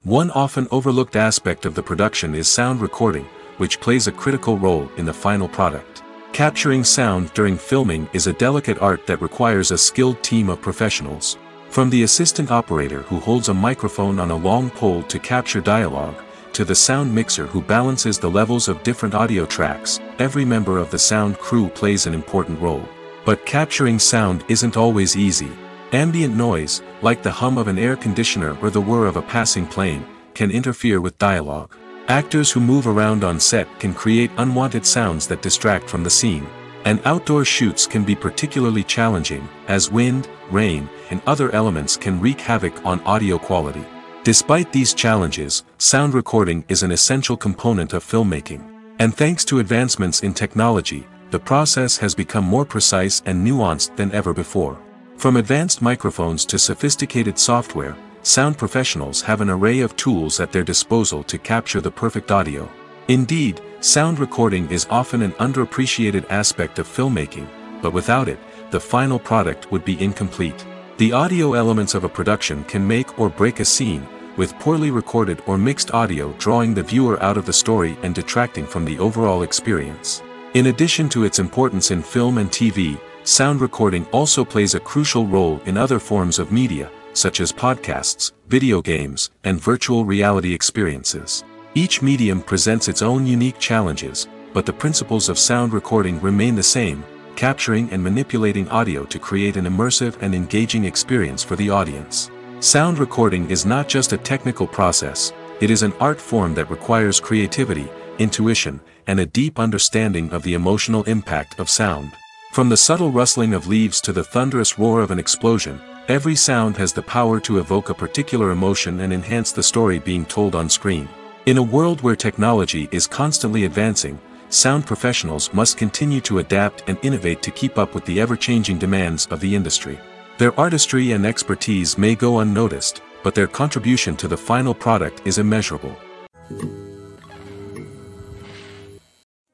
One often overlooked aspect of the production is sound recording, which plays a critical role in the final product. Capturing sound during filming is a delicate art that requires a skilled team of professionals. From the assistant operator who holds a microphone on a long pole to capture dialogue, to the sound mixer who balances the levels of different audio tracks, every member of the sound crew plays an important role. But capturing sound isn't always easy. Ambient noise, like the hum of an air conditioner or the whir of a passing plane, can interfere with dialogue. Actors who move around on set can create unwanted sounds that distract from the scene. And outdoor shoots can be particularly challenging, as wind, rain, and other elements can wreak havoc on audio quality. Despite these challenges, sound recording is an essential component of filmmaking. And thanks to advancements in technology, the process has become more precise and nuanced than ever before. From advanced microphones to sophisticated software, sound professionals have an array of tools at their disposal to capture the perfect audio. Indeed, sound recording is often an underappreciated aspect of filmmaking, but without it, the final product would be incomplete. The audio elements of a production can make or break a scene, with poorly recorded or mixed audio drawing the viewer out of the story and detracting from the overall experience. In addition to its importance in film and TV, sound recording also plays a crucial role in other forms of media, such as podcasts, video games, and virtual reality experiences. Each medium presents its own unique challenges, but the principles of sound recording remain the same, capturing and manipulating audio to create an immersive and engaging experience for the audience. Sound recording is not just a technical process, it is an art form that requires creativity, intuition, and a deep understanding of the emotional impact of sound. From the subtle rustling of leaves to the thunderous roar of an explosion, every sound has the power to evoke a particular emotion and enhance the story being told on screen. In a world where technology is constantly advancing, sound professionals must continue to adapt and innovate to keep up with the ever-changing demands of the industry. Their artistry and expertise may go unnoticed, but their contribution to the final product is immeasurable.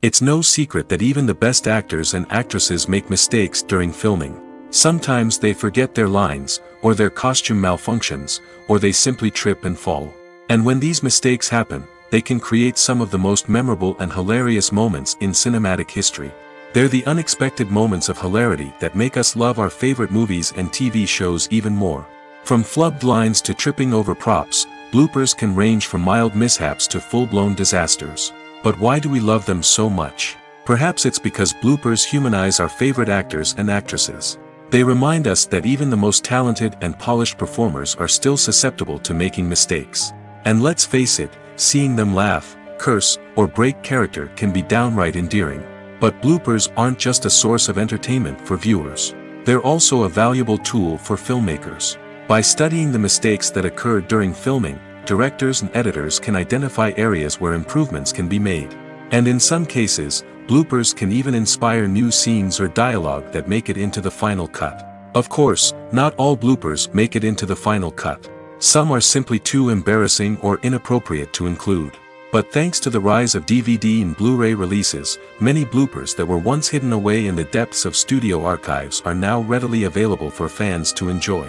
It's no secret that even the best actors and actresses make mistakes during filming. Sometimes they forget their lines, or their costume malfunctions, or they simply trip and fall. And when these mistakes happen, they can create some of the most memorable and hilarious moments in cinematic history. They're the unexpected moments of hilarity that make us love our favorite movies and TV shows even more. From flubbed lines to tripping over props, bloopers can range from mild mishaps to full-blown disasters. But why do we love them so much? Perhaps it's because bloopers humanize our favorite actors and actresses. They remind us that even the most talented and polished performers are still susceptible to making mistakes. And let's face it, seeing them laugh, curse, or break character can be downright endearing. But bloopers aren't just a source of entertainment for viewers. They're also a valuable tool for filmmakers. By studying the mistakes that occur during filming, directors and editors can identify areas where improvements can be made. And in some cases, bloopers can even inspire new scenes or dialogue that make it into the final cut. Of course, not all bloopers make it into the final cut. Some are simply too embarrassing or inappropriate to include. But thanks to the rise of DVD and Blu-ray releases, many bloopers that were once hidden away in the depths of studio archives are now readily available for fans to enjoy.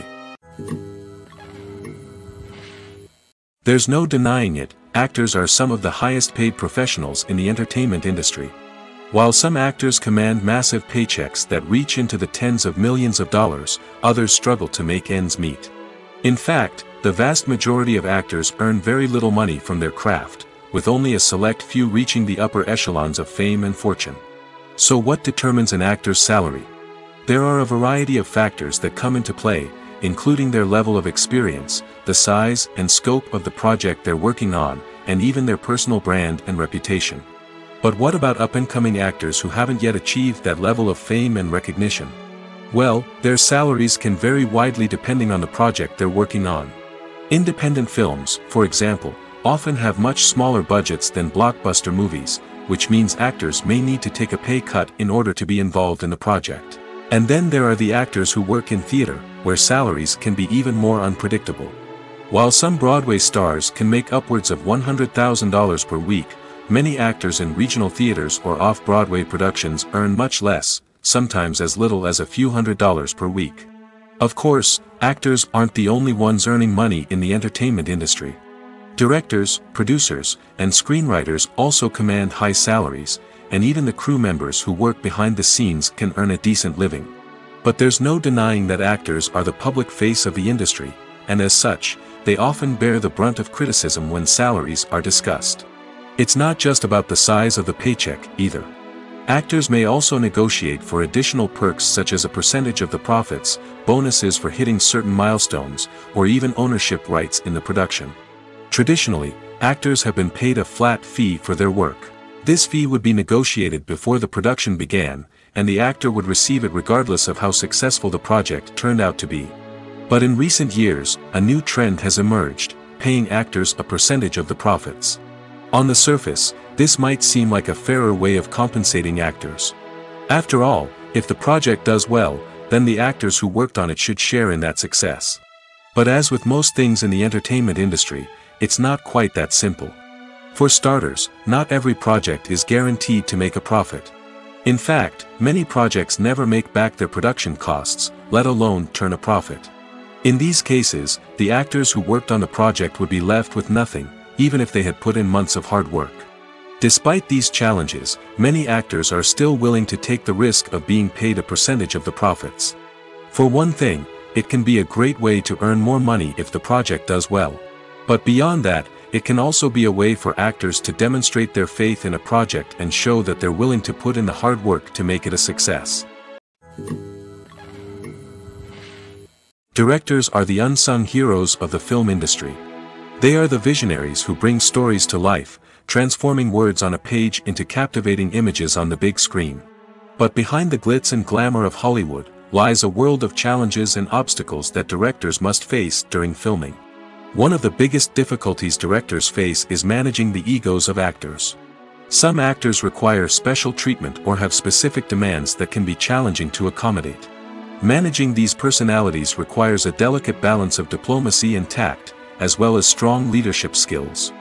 There's no denying it, actors are some of the highest paid professionals in the entertainment industry. While some actors command massive paychecks that reach into the tens of millions of dollars, others struggle to make ends meet. In fact, the vast majority of actors earn very little money from their craft, with only a select few reaching the upper echelons of fame and fortune. So what determines an actor's salary? There are a variety of factors that come into play, including their level of experience, the size and scope of the project they're working on, and even their personal brand and reputation. But what about up-and-coming actors who haven't yet achieved that level of fame and recognition? Well, their salaries can vary widely depending on the project they're working on. Independent films, for example, often have much smaller budgets than blockbuster movies, which means actors may need to take a pay cut in order to be involved in the project. And then there are the actors who work in theater, where salaries can be even more unpredictable. While some Broadway stars can make upwards of $100,000 per week, many actors in regional theaters or off-Broadway productions earn much less, sometimes as little as a few $100s per week. Of course, actors aren't the only ones earning money in the entertainment industry. Directors, producers, and screenwriters also command high salaries, and even the crew members who work behind the scenes can earn a decent living. But there's no denying that actors are the public face of the industry, and as such, they often bear the brunt of criticism when salaries are discussed. It's not just about the size of the paycheck, either. Actors may also negotiate for additional perks such as a percentage of the profits, bonuses for hitting certain milestones, or even ownership rights in the production. Traditionally, actors have been paid a flat fee for their work. This fee would be negotiated before the production began, and the actor would receive it regardless of how successful the project turned out to be. But in recent years, a new trend has emerged, paying actors a percentage of the profits. On the surface, this might seem like a fairer way of compensating actors. After all, if the project does well, then the actors who worked on it should share in that success. But as with most things in the entertainment industry, it's not quite that simple. For starters, not every project is guaranteed to make a profit. In fact, many projects never make back their production costs, let alone turn a profit. In these cases, the actors who worked on the project would be left with nothing, even if they had put in months of hard work. Despite these challenges, many actors are still willing to take the risk of being paid a percentage of the profits. For one thing, it can be a great way to earn more money if the project does well. But beyond that, it can also be a way for actors to demonstrate their faith in a project and show that they're willing to put in the hard work to make it a success. Directors are the unsung heroes of the film industry. They are the visionaries who bring stories to life, transforming words on a page into captivating images on the big screen. But behind the glitz and glamour of Hollywood, lies a world of challenges and obstacles that directors must face during filming. One of the biggest difficulties directors face is managing the egos of actors. Some actors require special treatment or have specific demands that can be challenging to accommodate. Managing these personalities requires a delicate balance of diplomacy and tact, as well as strong leadership skills.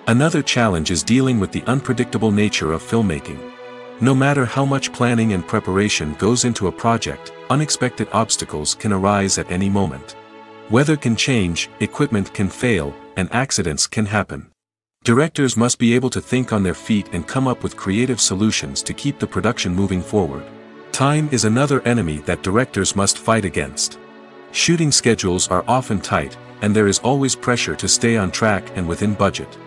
Another challenge is dealing with the unpredictable nature of filmmaking. No matter how much planning and preparation goes into a project, unexpected obstacles can arise at any moment. Weather can change, equipment can fail, and accidents can happen. Directors must be able to think on their feet and come up with creative solutions to keep the production moving forward. Time is another enemy that directors must fight against. Shooting schedules are often tight, and there is always pressure to stay on track and within budget.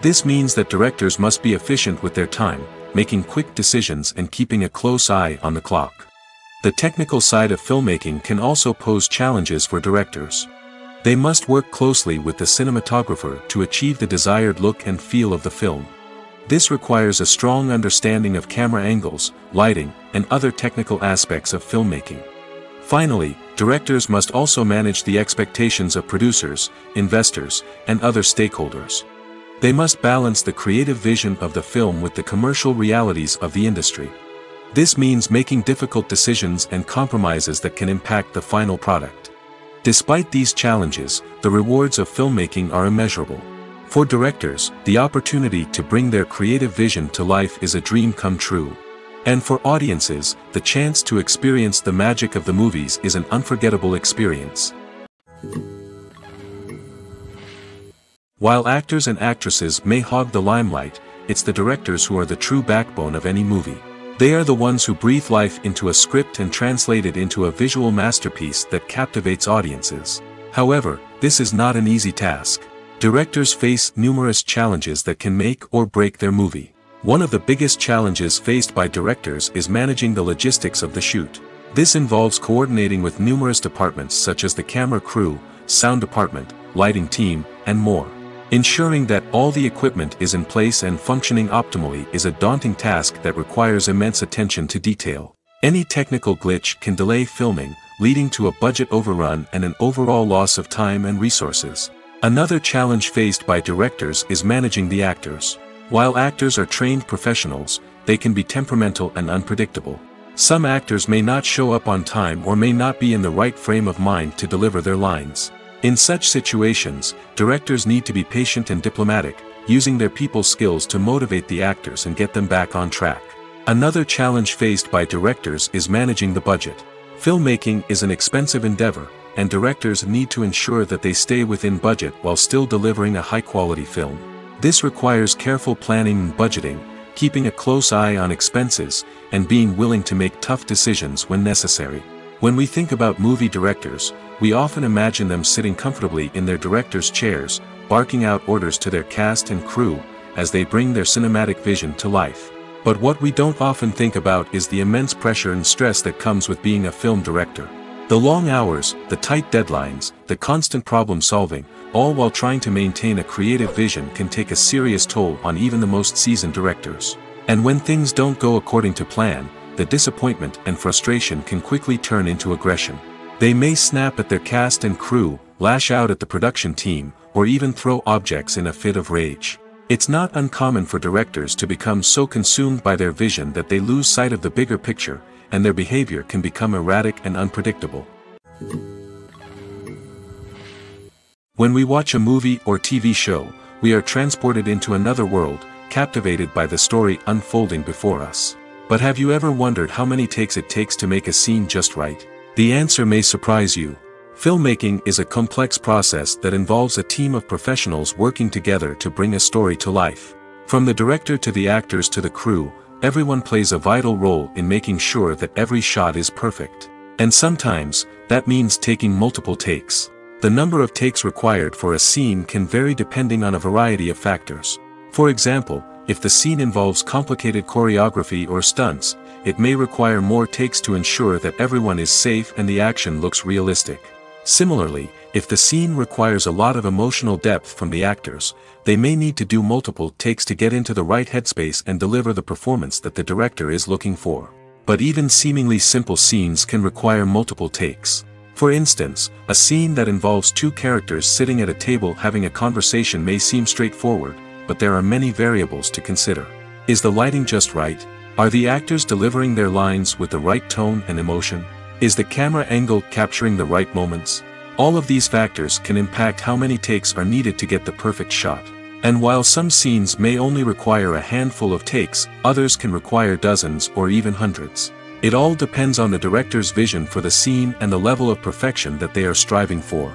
This means that directors must be efficient with their time, making quick decisions and keeping a close eye on the clock. The technical side of filmmaking can also pose challenges for directors. They must work closely with the cinematographer to achieve the desired look and feel of the film. This requires a strong understanding of camera angles, lighting, and other technical aspects of filmmaking. Finally, directors must also manage the expectations of producers, investors, and other stakeholders. They must balance the creative vision of the film with the commercial realities of the industry. This means making difficult decisions and compromises that can impact the final product. Despite these challenges, the rewards of filmmaking are immeasurable. For directors, the opportunity to bring their creative vision to life is a dream come true. And for audiences, the chance to experience the magic of the movies is an unforgettable experience. While actors and actresses may hog the limelight, it's the directors who are the true backbone of any movie. They are the ones who breathe life into a script and translate it into a visual masterpiece that captivates audiences. However, this is not an easy task. Directors face numerous challenges that can make or break their movie. One of the biggest challenges faced by directors is managing the logistics of the shoot. This involves coordinating with numerous departments such as the camera crew, sound department, lighting team, and more. Ensuring that all the equipment is in place and functioning optimally is a daunting task that requires immense attention to detail. Any technical glitch can delay filming, leading to a budget overrun and an overall loss of time and resources. Another challenge faced by directors is managing the actors. While actors are trained professionals, they can be temperamental and unpredictable. Some actors may not show up on time or may not be in the right frame of mind to deliver their lines. In such situations, directors need to be patient and diplomatic, using their people skills to motivate the actors and get them back on track. Another challenge faced by directors is managing the budget. Filmmaking is an expensive endeavor, and directors need to ensure that they stay within budget while still delivering a high-quality film. This requires careful planning and budgeting, keeping a close eye on expenses, and being willing to make tough decisions when necessary. When we think about movie directors, we often imagine them sitting comfortably in their director's chairs, barking out orders to their cast and crew, as they bring their cinematic vision to life. But what we don't often think about is the immense pressure and stress that comes with being a film director. The long hours, the tight deadlines, the constant problem solving, all while trying to maintain a creative vision can take a serious toll on even the most seasoned directors. And when things don't go according to plan, the disappointment and frustration can quickly turn into aggression. They may snap at their cast and crew, lash out at the production team, or even throw objects in a fit of rage. It's not uncommon for directors to become so consumed by their vision that they lose sight of the bigger picture, and their behavior can become erratic and unpredictable. When we watch a movie or TV show, we are transported into another world, captivated by the story unfolding before us. But have you ever wondered how many takes it takes to make a scene just right? The answer may surprise you. Filmmaking is a complex process that involves a team of professionals working together to bring a story to life. From the director to the actors to the crew, everyone plays a vital role in making sure that every shot is perfect. And sometimes, that means taking multiple takes. The number of takes required for a scene can vary depending on a variety of factors. For example, if the scene involves complicated choreography or stunts, it may require more takes to ensure that everyone is safe and the action looks realistic. Similarly, if the scene requires a lot of emotional depth from the actors, they may need to do multiple takes to get into the right headspace and deliver the performance that the director is looking for. But even seemingly simple scenes can require multiple takes. For instance, a scene that involves two characters sitting at a table having a conversation may seem straightforward, but there are many variables to consider. Is the lighting just right? Are the actors delivering their lines with the right tone and emotion? Is the camera angle capturing the right moments? All of these factors can impact how many takes are needed to get the perfect shot. And while some scenes may only require a handful of takes, others can require dozens or even hundreds. It all depends on the director's vision for the scene and the level of perfection that they are striving for.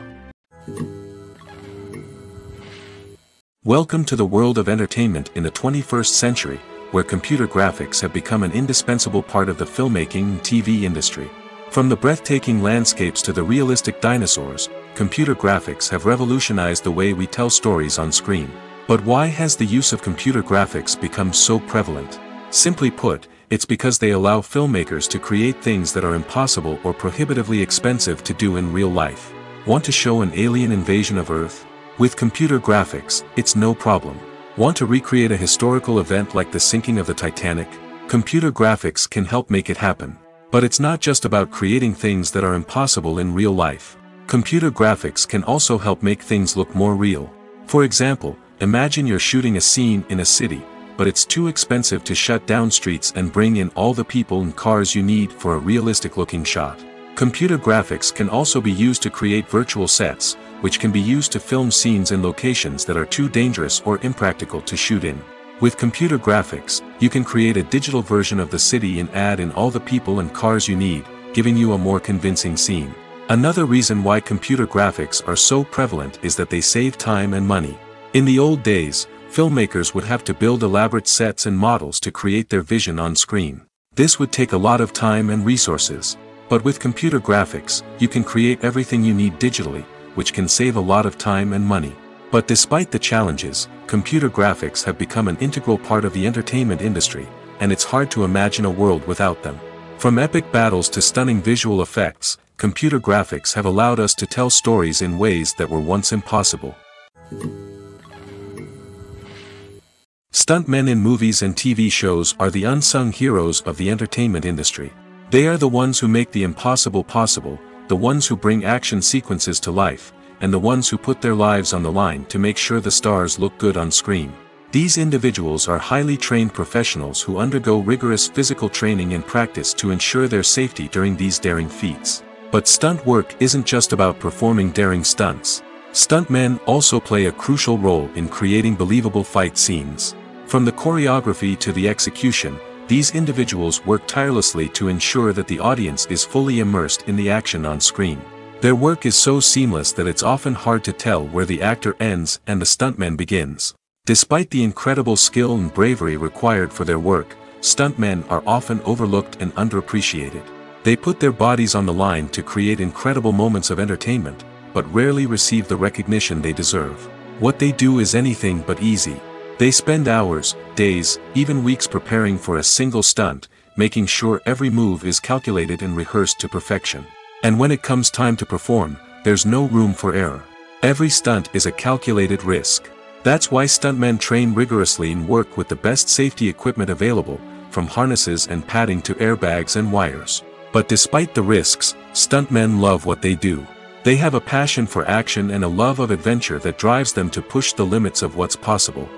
Welcome to the world of entertainment in the 21st century, where computer graphics have become an indispensable part of the filmmaking and TV industry. From the breathtaking landscapes to the realistic dinosaurs, computer graphics have revolutionized the way we tell stories on screen. But why has the use of computer graphics become so prevalent? Simply put, it's because they allow filmmakers to create things that are impossible or prohibitively expensive to do in real life. Want to show an alien invasion of Earth? With computer graphics, it's no problem. Want to recreate a historical event like the sinking of the Titanic? Computer graphics can help make it happen. But it's not just about creating things that are impossible in real life. Computer graphics can also help make things look more real. For example, imagine you're shooting a scene in a city, but it's too expensive to shut down streets and bring in all the people and cars you need for a realistic-looking shot. Computer graphics can also be used to create virtual sets, which can be used to film scenes in locations that are too dangerous or impractical to shoot in. With computer graphics, you can create a digital version of the city and add in all the people and cars you need, giving you a more convincing scene. Another reason why computer graphics are so prevalent is that they save time and money. In the old days, filmmakers would have to build elaborate sets and models to create their vision on screen. This would take a lot of time and resources. But with computer graphics, you can create everything you need digitally, which can save a lot of time and money. But despite the challenges, computer graphics have become an integral part of the entertainment industry, and it's hard to imagine a world without them. From epic battles to stunning visual effects, computer graphics have allowed us to tell stories in ways that were once impossible. Stuntmen in movies and TV shows are the unsung heroes of the entertainment industry. They are the ones who make the impossible possible, the ones who bring action sequences to life, and the ones who put their lives on the line to make sure the stars look good on screen. These individuals are highly trained professionals who undergo rigorous physical training and practice to ensure their safety during these daring feats. But stunt work isn't just about performing daring stunts. Stuntmen also play a crucial role in creating believable fight scenes. From the choreography to the execution, these individuals work tirelessly to ensure that the audience is fully immersed in the action on screen. Their work is so seamless that it's often hard to tell where the actor ends and the stuntman begins. Despite the incredible skill and bravery required for their work, stuntmen are often overlooked and underappreciated. They put their bodies on the line to create incredible moments of entertainment, but rarely receive the recognition they deserve. What they do is anything but easy. They spend hours, days, even weeks preparing for a single stunt, making sure every move is calculated and rehearsed to perfection. And when it comes time to perform, there's no room for error. Every stunt is a calculated risk. That's why stuntmen train rigorously and work with the best safety equipment available, from harnesses and padding to airbags and wires. But despite the risks, stuntmen love what they do. They have a passion for action and a love of adventure that drives them to push the limits of what's possible.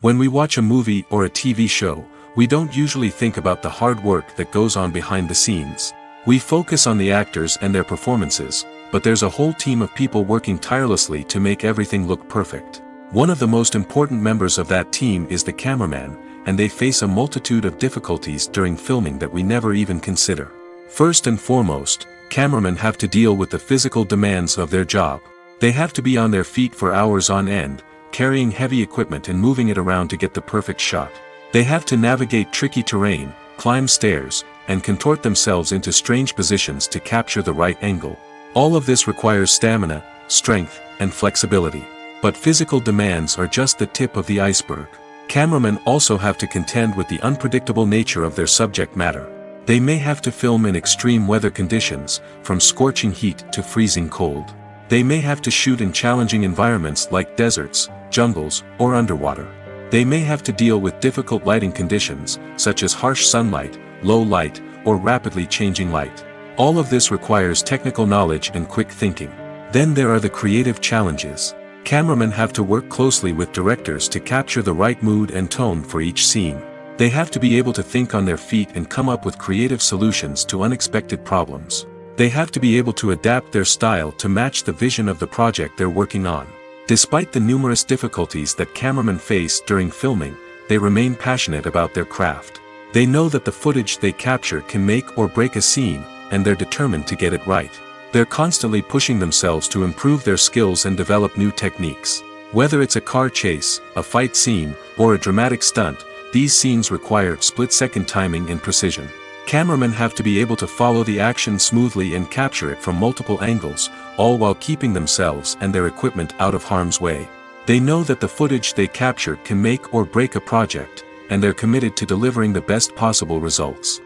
When we watch a movie or a TV show, we don't usually think about the hard work that goes on behind the scenes. We focus on the actors and their performances, but there's a whole team of people working tirelessly to make everything look perfect. One of the most important members of that team is the cameraman, and they face a multitude of difficulties during filming that we never even consider. First and foremost, cameramen have to deal with the physical demands of their job. They have to be on their feet for hours on end, carrying heavy equipment and moving it around to get the perfect shot. They have to navigate tricky terrain, climb stairs, and contort themselves into strange positions to capture the right angle. All of this requires stamina, strength, and flexibility. But physical demands are just the tip of the iceberg. Cameramen also have to contend with the unpredictable nature of their subject matter. They may have to film in extreme weather conditions, from scorching heat to freezing cold. They may have to shoot in challenging environments like deserts, jungles, or underwater. They may have to deal with difficult lighting conditions, such as harsh sunlight, low light, or rapidly changing light. All of this requires technical knowledge and quick thinking. Then there are the creative challenges. Cameramen have to work closely with directors to capture the right mood and tone for each scene. They have to be able to think on their feet and come up with creative solutions to unexpected problems. They have to be able to adapt their style to match the vision of the project they're working on. Despite the numerous difficulties that cameramen face during filming, they remain passionate about their craft. They know that the footage they capture can make or break a scene, and they're determined to get it right. They're constantly pushing themselves to improve their skills and develop new techniques. Whether it's a car chase, a fight scene, or a dramatic stunt, these scenes require split-second timing and precision. Cameramen have to be able to follow the action smoothly and capture it from multiple angles, all while keeping themselves and their equipment out of harm's way. They know that the footage they capture can make or break a project, and they're committed to delivering the best possible results.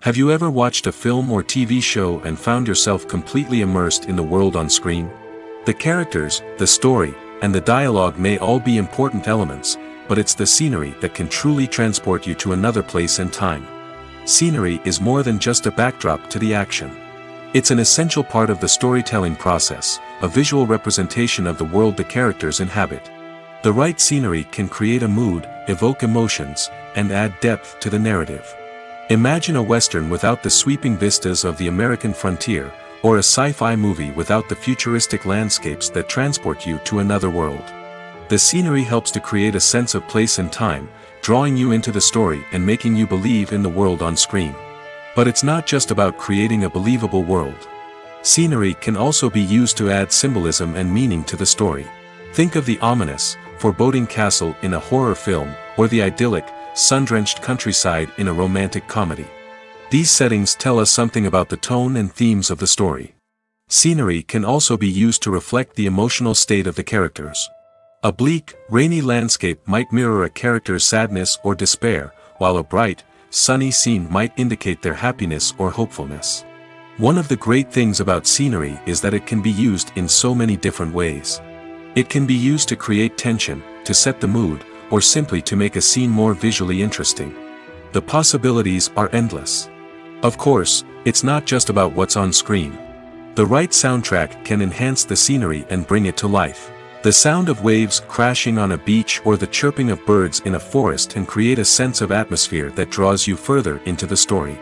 Have you ever watched a film or TV show and found yourself completely immersed in the world on screen? The characters, the story, and the dialogue may all be important elements, but it's the scenery that can truly transport you to another place and time. Scenery is more than just a backdrop to the action. It's an essential part of the storytelling process, a visual representation of the world the characters inhabit. The right scenery can create a mood, evoke emotions, and add depth to the narrative. Imagine a Western without the sweeping vistas of the American frontier, or a sci-fi movie without the futuristic landscapes that transport you to another world. The scenery helps to create a sense of place and time, drawing you into the story and making you believe in the world on screen. But it's not just about creating a believable world. Scenery can also be used to add symbolism and meaning to the story. Think of the ominous, foreboding castle in a horror film, or the idyllic, sun-drenched countryside in a romantic comedy. These settings tell us something about the tone and themes of the story. Scenery can also be used to reflect the emotional state of the characters. A bleak, rainy landscape might mirror a character's sadness or despair, while a bright, sunny scene might indicate their happiness or hopefulness. One of the great things about scenery is that it can be used in so many different ways. It can be used to create tension, to set the mood, or simply to make a scene more visually interesting. The possibilities are endless. Of course, it's not just about what's on screen. The right soundtrack can enhance the scenery and bring it to life. The sound of waves crashing on a beach or the chirping of birds in a forest can create a sense of atmosphere that draws you further into the story.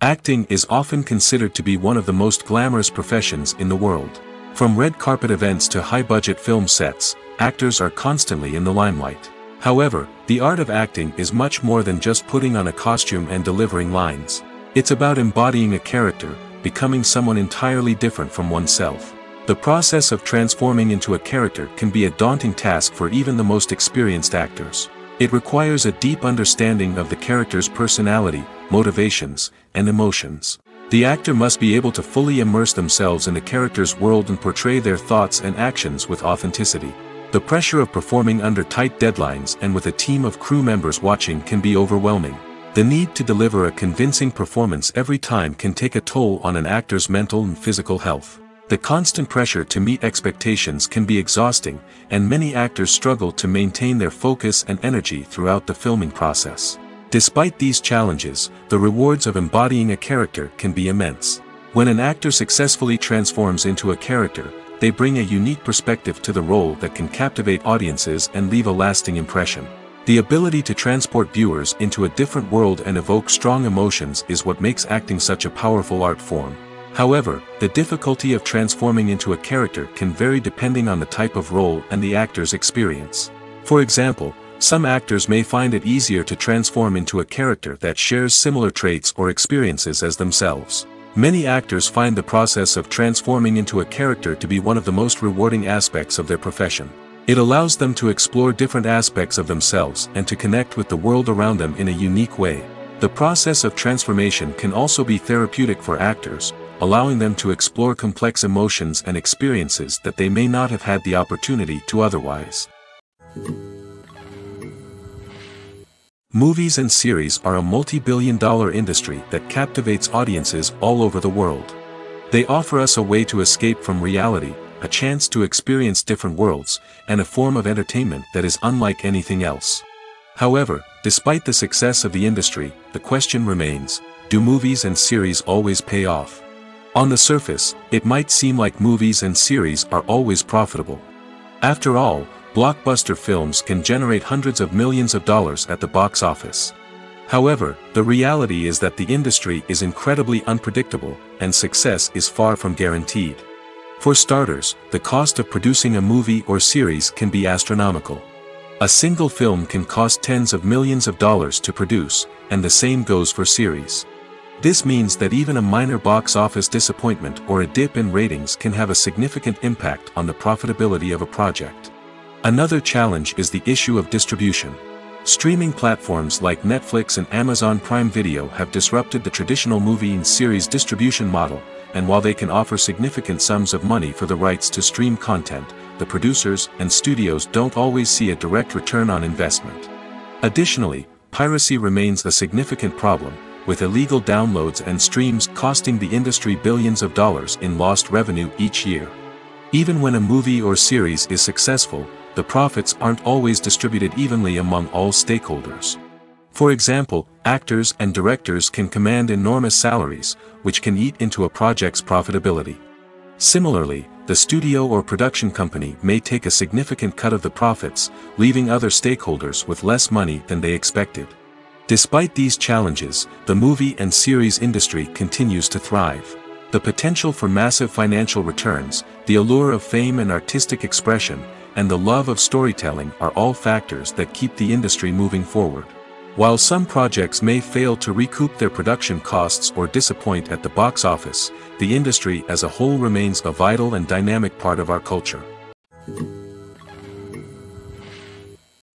Acting is often considered to be one of the most glamorous professions in the world. From red carpet events to high-budget film sets, actors are constantly in the limelight. However, the art of acting is much more than just putting on a costume and delivering lines. It's about embodying a character, becoming someone entirely different from oneself. The process of transforming into a character can be a daunting task for even the most experienced actors. It requires a deep understanding of the character's personality, motivations, and emotions. The actor must be able to fully immerse themselves in the character's world and portray their thoughts and actions with authenticity. The pressure of performing under tight deadlines and with a team of crew members watching can be overwhelming. The need to deliver a convincing performance every time can take a toll on an actor's mental and physical health. The constant pressure to meet expectations can be exhausting, and many actors struggle to maintain their focus and energy throughout the filming process. Despite these challenges, the rewards of embodying a character can be immense. When an actor successfully transforms into a character, they bring a unique perspective to the role that can captivate audiences and leave a lasting impression. The ability to transport viewers into a different world and evoke strong emotions is what makes acting such a powerful art form. However, the difficulty of transforming into a character can vary depending on the type of role and the actor's experience. For example, some actors may find it easier to transform into a character that shares similar traits or experiences as themselves. Many actors find the process of transforming into a character to be one of the most rewarding aspects of their profession. It allows them to explore different aspects of themselves and to connect with the world around them in a unique way. The process of transformation can also be therapeutic for actors, allowing them to explore complex emotions and experiences that they may not have had the opportunity to otherwise. Movies and series are a multi-billion-dollar industry that captivates audiences all over the world. They offer us a way to escape from reality, a chance to experience different worlds, and a form of entertainment that is unlike anything else. However, despite the success of the industry, the question remains, do movies and series always pay off? On the surface, it might seem like movies and series are always profitable. After all, blockbuster films can generate hundreds of millions of dollars at the box office. However, the reality is that the industry is incredibly unpredictable, and success is far from guaranteed. For starters, the cost of producing a movie or series can be astronomical. A single film can cost tens of millions of dollars to produce, and the same goes for series. This means that even a minor box office disappointment or a dip in ratings can have a significant impact on the profitability of a project. Another challenge is the issue of distribution. Streaming platforms like Netflix and Amazon Prime Video have disrupted the traditional movie and series distribution model, and while they can offer significant sums of money for the rights to stream content, the producers and studios don't always see a direct return on investment. Additionally, piracy remains a significant problem, with illegal downloads and streams costing the industry billions of dollars in lost revenue each year. Even when a movie or series is successful, the profits aren't always distributed evenly among all stakeholders. For example, actors and directors can command enormous salaries, which can eat into a project's profitability. Similarly, the studio or production company may take a significant cut of the profits, leaving other stakeholders with less money than they expected. Despite these challenges, the movie and series industry continues to thrive. The potential for massive financial returns, the allure of fame and artistic expression, and the love of storytelling are all factors that keep the industry moving forward. While some projects may fail to recoup their production costs or disappoint at the box office, the industry as a whole remains a vital and dynamic part of our culture.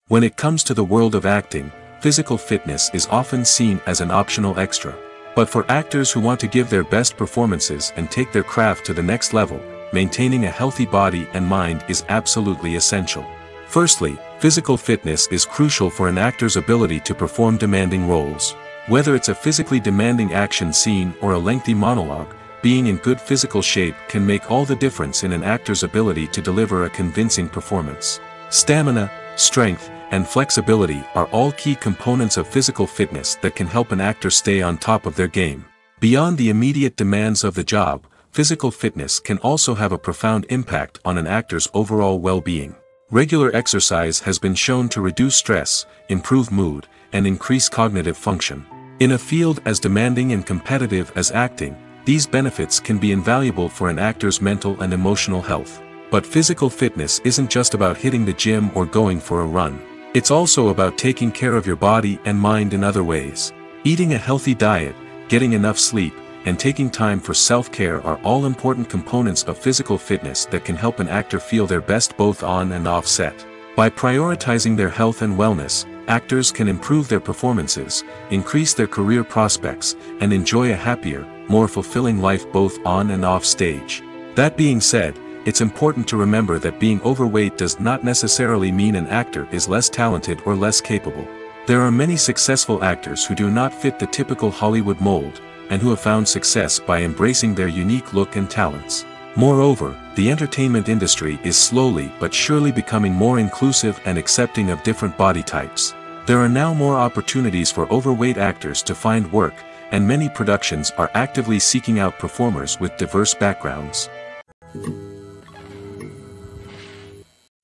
When it comes to the world of acting, physical fitness is often seen as an optional extra. But for actors who want to give their best performances and take their craft to the next level, maintaining a healthy body and mind is absolutely essential. Firstly, physical fitness is crucial for an actor's ability to perform demanding roles. Whether it's a physically demanding action scene or a lengthy monologue, being in good physical shape can make all the difference in an actor's ability to deliver a convincing performance. Stamina, strength, and flexibility are all key components of physical fitness that can help an actor stay on top of their game. Beyond the immediate demands of the job, physical fitness can also have a profound impact on an actor's overall well-being. Regular exercise has been shown to reduce stress, improve mood, and increase cognitive function. In a field as demanding and competitive as acting, these benefits can be invaluable for an actor's mental and emotional health. But physical fitness isn't just about hitting the gym or going for a run. It's also about taking care of your body and mind in other ways. Eating a healthy diet, getting enough sleep, and taking time for self-care are all important components of physical fitness that can help an actor feel their best both on and off set. By prioritizing their health and wellness, actors can improve their performances, increase their career prospects, and enjoy a happier, more fulfilling life both on and off stage. That being said, it's important to remember that being overweight does not necessarily mean an actor is less talented or less capable. There are many successful actors who do not fit the typical Hollywood mold, and who have found success by embracing their unique look and talents. Moreover, the entertainment industry is slowly but surely becoming more inclusive and accepting of different body types. There are now more opportunities for overweight actors to find work, and many productions are actively seeking out performers with diverse backgrounds.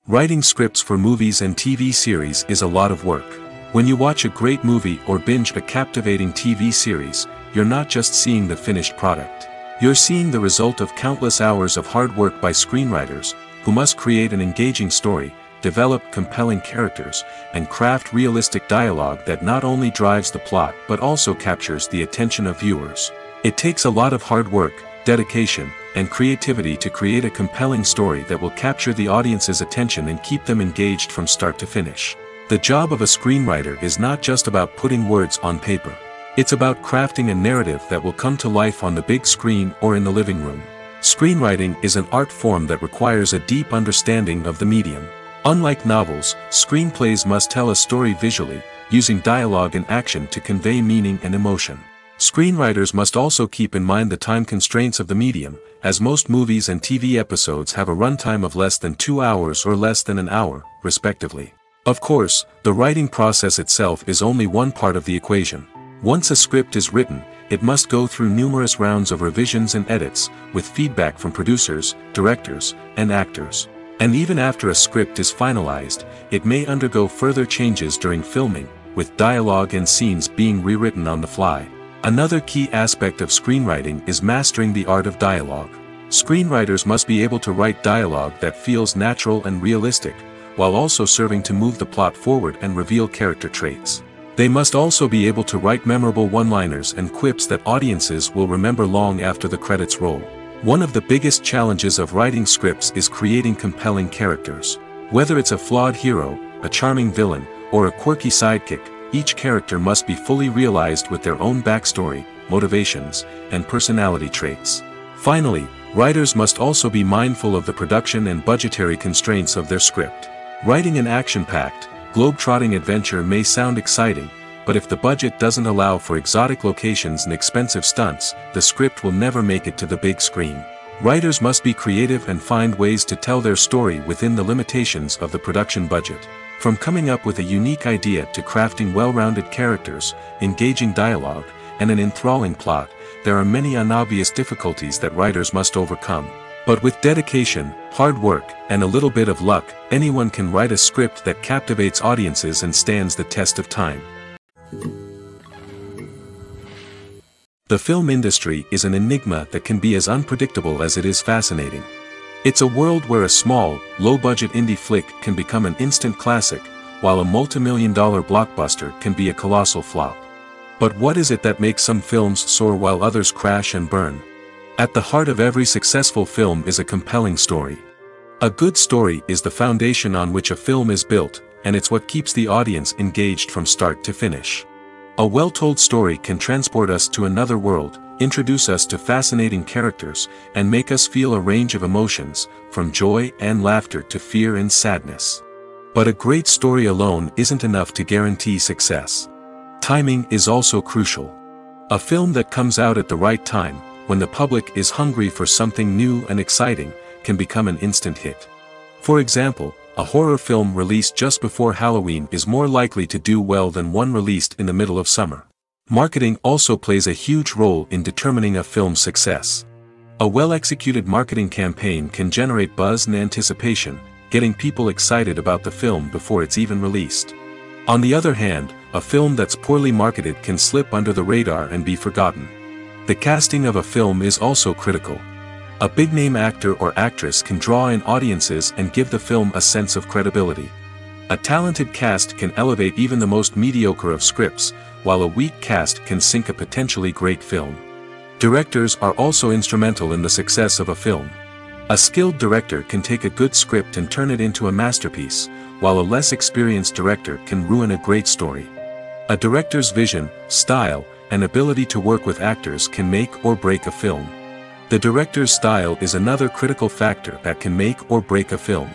Writing scripts for movies and TV series is a lot of work. When you watch a great movie or binge a captivating TV series, you're not just seeing the finished product. You're seeing the result of countless hours of hard work by screenwriters, who must create an engaging story, develop compelling characters, and craft realistic dialogue that not only drives the plot but also captures the attention of viewers. It takes a lot of hard work, dedication, and creativity to create a compelling story that will capture the audience's attention and keep them engaged from start to finish. The job of a screenwriter is not just about putting words on paper. It's about crafting a narrative that will come to life on the big screen or in the living room. Screenwriting is an art form that requires a deep understanding of the medium. Unlike novels, screenplays must tell a story visually, using dialogue and action to convey meaning and emotion. Screenwriters must also keep in mind the time constraints of the medium, as most movies and TV episodes have a runtime of less than 2 hours or less than an hour, respectively. Of course, the writing process itself is only one part of the equation. Once a script is written, it must go through numerous rounds of revisions and edits, with feedback from producers, directors, and actors. And even after a script is finalized, it may undergo further changes during filming, with dialogue and scenes being rewritten on the fly. Another key aspect of screenwriting is mastering the art of dialogue. Screenwriters must be able to write dialogue that feels natural and realistic, while also serving to move the plot forward and reveal character traits. They must also be able to write memorable one-liners and quips that audiences will remember long after the credits roll. One of the biggest challenges of writing scripts is creating compelling characters. Whether it's a flawed hero, a charming villain, or a quirky sidekick, each character must be fully realized with their own backstory, motivations, and personality traits. Finally, writers must also be mindful of the production and budgetary constraints of their script. Writing an action-packed, globe-trotting adventure may sound exciting, but if the budget doesn't allow for exotic locations and expensive stunts, the script will never make it to the big screen. Writers must be creative and find ways to tell their story within the limitations of the production budget. From coming up with a unique idea to crafting well-rounded characters, engaging dialogue, and an enthralling plot, there are many unobvious difficulties that writers must overcome. But with dedication, hard work, and a little bit of luck, anyone can write a script that captivates audiences and stands the test of time. The film industry is an enigma that can be as unpredictable as it is fascinating. It's a world where a small, low-budget indie flick can become an instant classic, while a multi-million-dollar blockbuster can be a colossal flop. But what is it that makes some films soar while others crash and burn? At the heart of every successful film is a compelling story. A good story is the foundation on which a film is built, and it's what keeps the audience engaged from start to finish. A well-told story can transport us to another world, introduce us to fascinating characters, and make us feel a range of emotions, from joy and laughter to fear and sadness. But a great story alone isn't enough to guarantee success. Timing is also crucial. A film that comes out at the right time, when the public is hungry for something new and exciting, can become an instant hit. For example, a horror film released just before Halloween is more likely to do well than one released in the middle of summer. Marketing also plays a huge role in determining a film's success. A well-executed marketing campaign can generate buzz and anticipation, getting people excited about the film before it's even released. On the other hand, a film that's poorly marketed can slip under the radar and be forgotten. The casting of a film is also critical. A big-name actor or actress can draw in audiences and give the film a sense of credibility. A talented cast can elevate even the most mediocre of scripts, while a weak cast can sink a potentially great film. Directors are also instrumental in the success of a film. A skilled director can take a good script and turn it into a masterpiece, while a less experienced director can ruin a great story. A director's vision, style, and ability to work with actors can make or break a film. The director's style is another critical factor that can make or break a film.